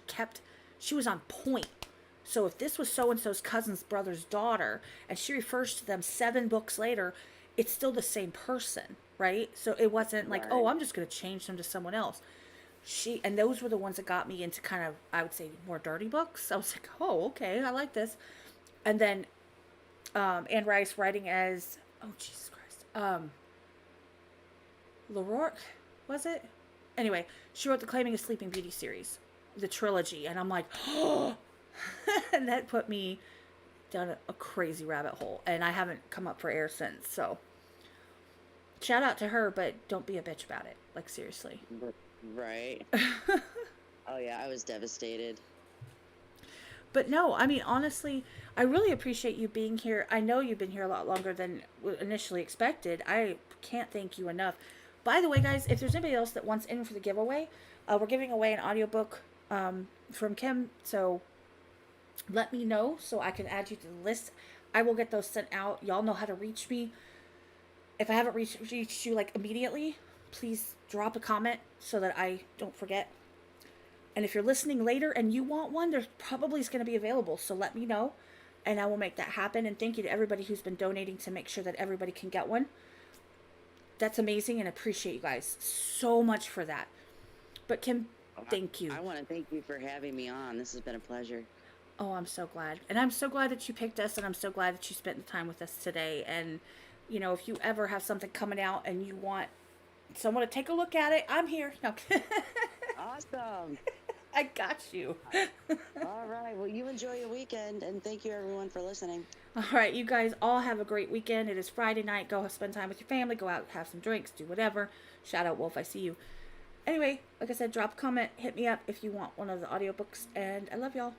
was on point. So if this was so and so's cousin's brother's daughter, and she refers to them 7 books later, it's still the same person, right? So it wasn't like, Right. oh, I'm just going to change them to someone else. And those were the ones that got me into kind of, I would say, more dirty books. I was like, oh, okay, I like this. And then Anne Rice writing as, oh, Jesus Christ, LaRourke, was it? Anyway, she wrote the Claiming of Sleeping Beauty series, the trilogy, and I'm like, oh, and that put me down a crazy rabbit hole, and I haven't come up for air since. So shout out to her, but don't be a bitch about it. Like, seriously. Right. Oh, yeah, I was devastated. But no, I mean, honestly, I really appreciate you being here. I know you've been here a lot longer than initially expected. I can't thank you enough. By the way, guys, if there's anybody else that wants in for the giveaway, we're giving away an audiobook from Kim. So let me know so I can add you to the list. I will get those sent out. Y'all know how to reach me. If I haven't reached you like immediately, please drop a comment so that I don't forget. And if you're listening later and you want one, there's probably is going to be available. So let me know, and I will make that happen. And thank you to everybody who's been donating to make sure that everybody can get one. That's amazing, and appreciate you guys so much for that. But Kim, thank you. I want to thank you for having me on. This has been a pleasure. Oh, I'm so glad. And I'm so glad that you picked us, and I'm so glad that you spent the time with us today. And, you know, if you ever have something coming out and you want someone to take a look at it, I'm here. No. Awesome. I got you. All right. Well, you enjoy your weekend, and thank you, everyone, for listening. All right, you guys all have a great weekend. It is Friday night. Go spend time with your family. Go out, have some drinks, do whatever. Shout out Wolf, I see you. Anyway, like I said, drop a comment, hit me up if you want one of the audiobooks, and I love y'all.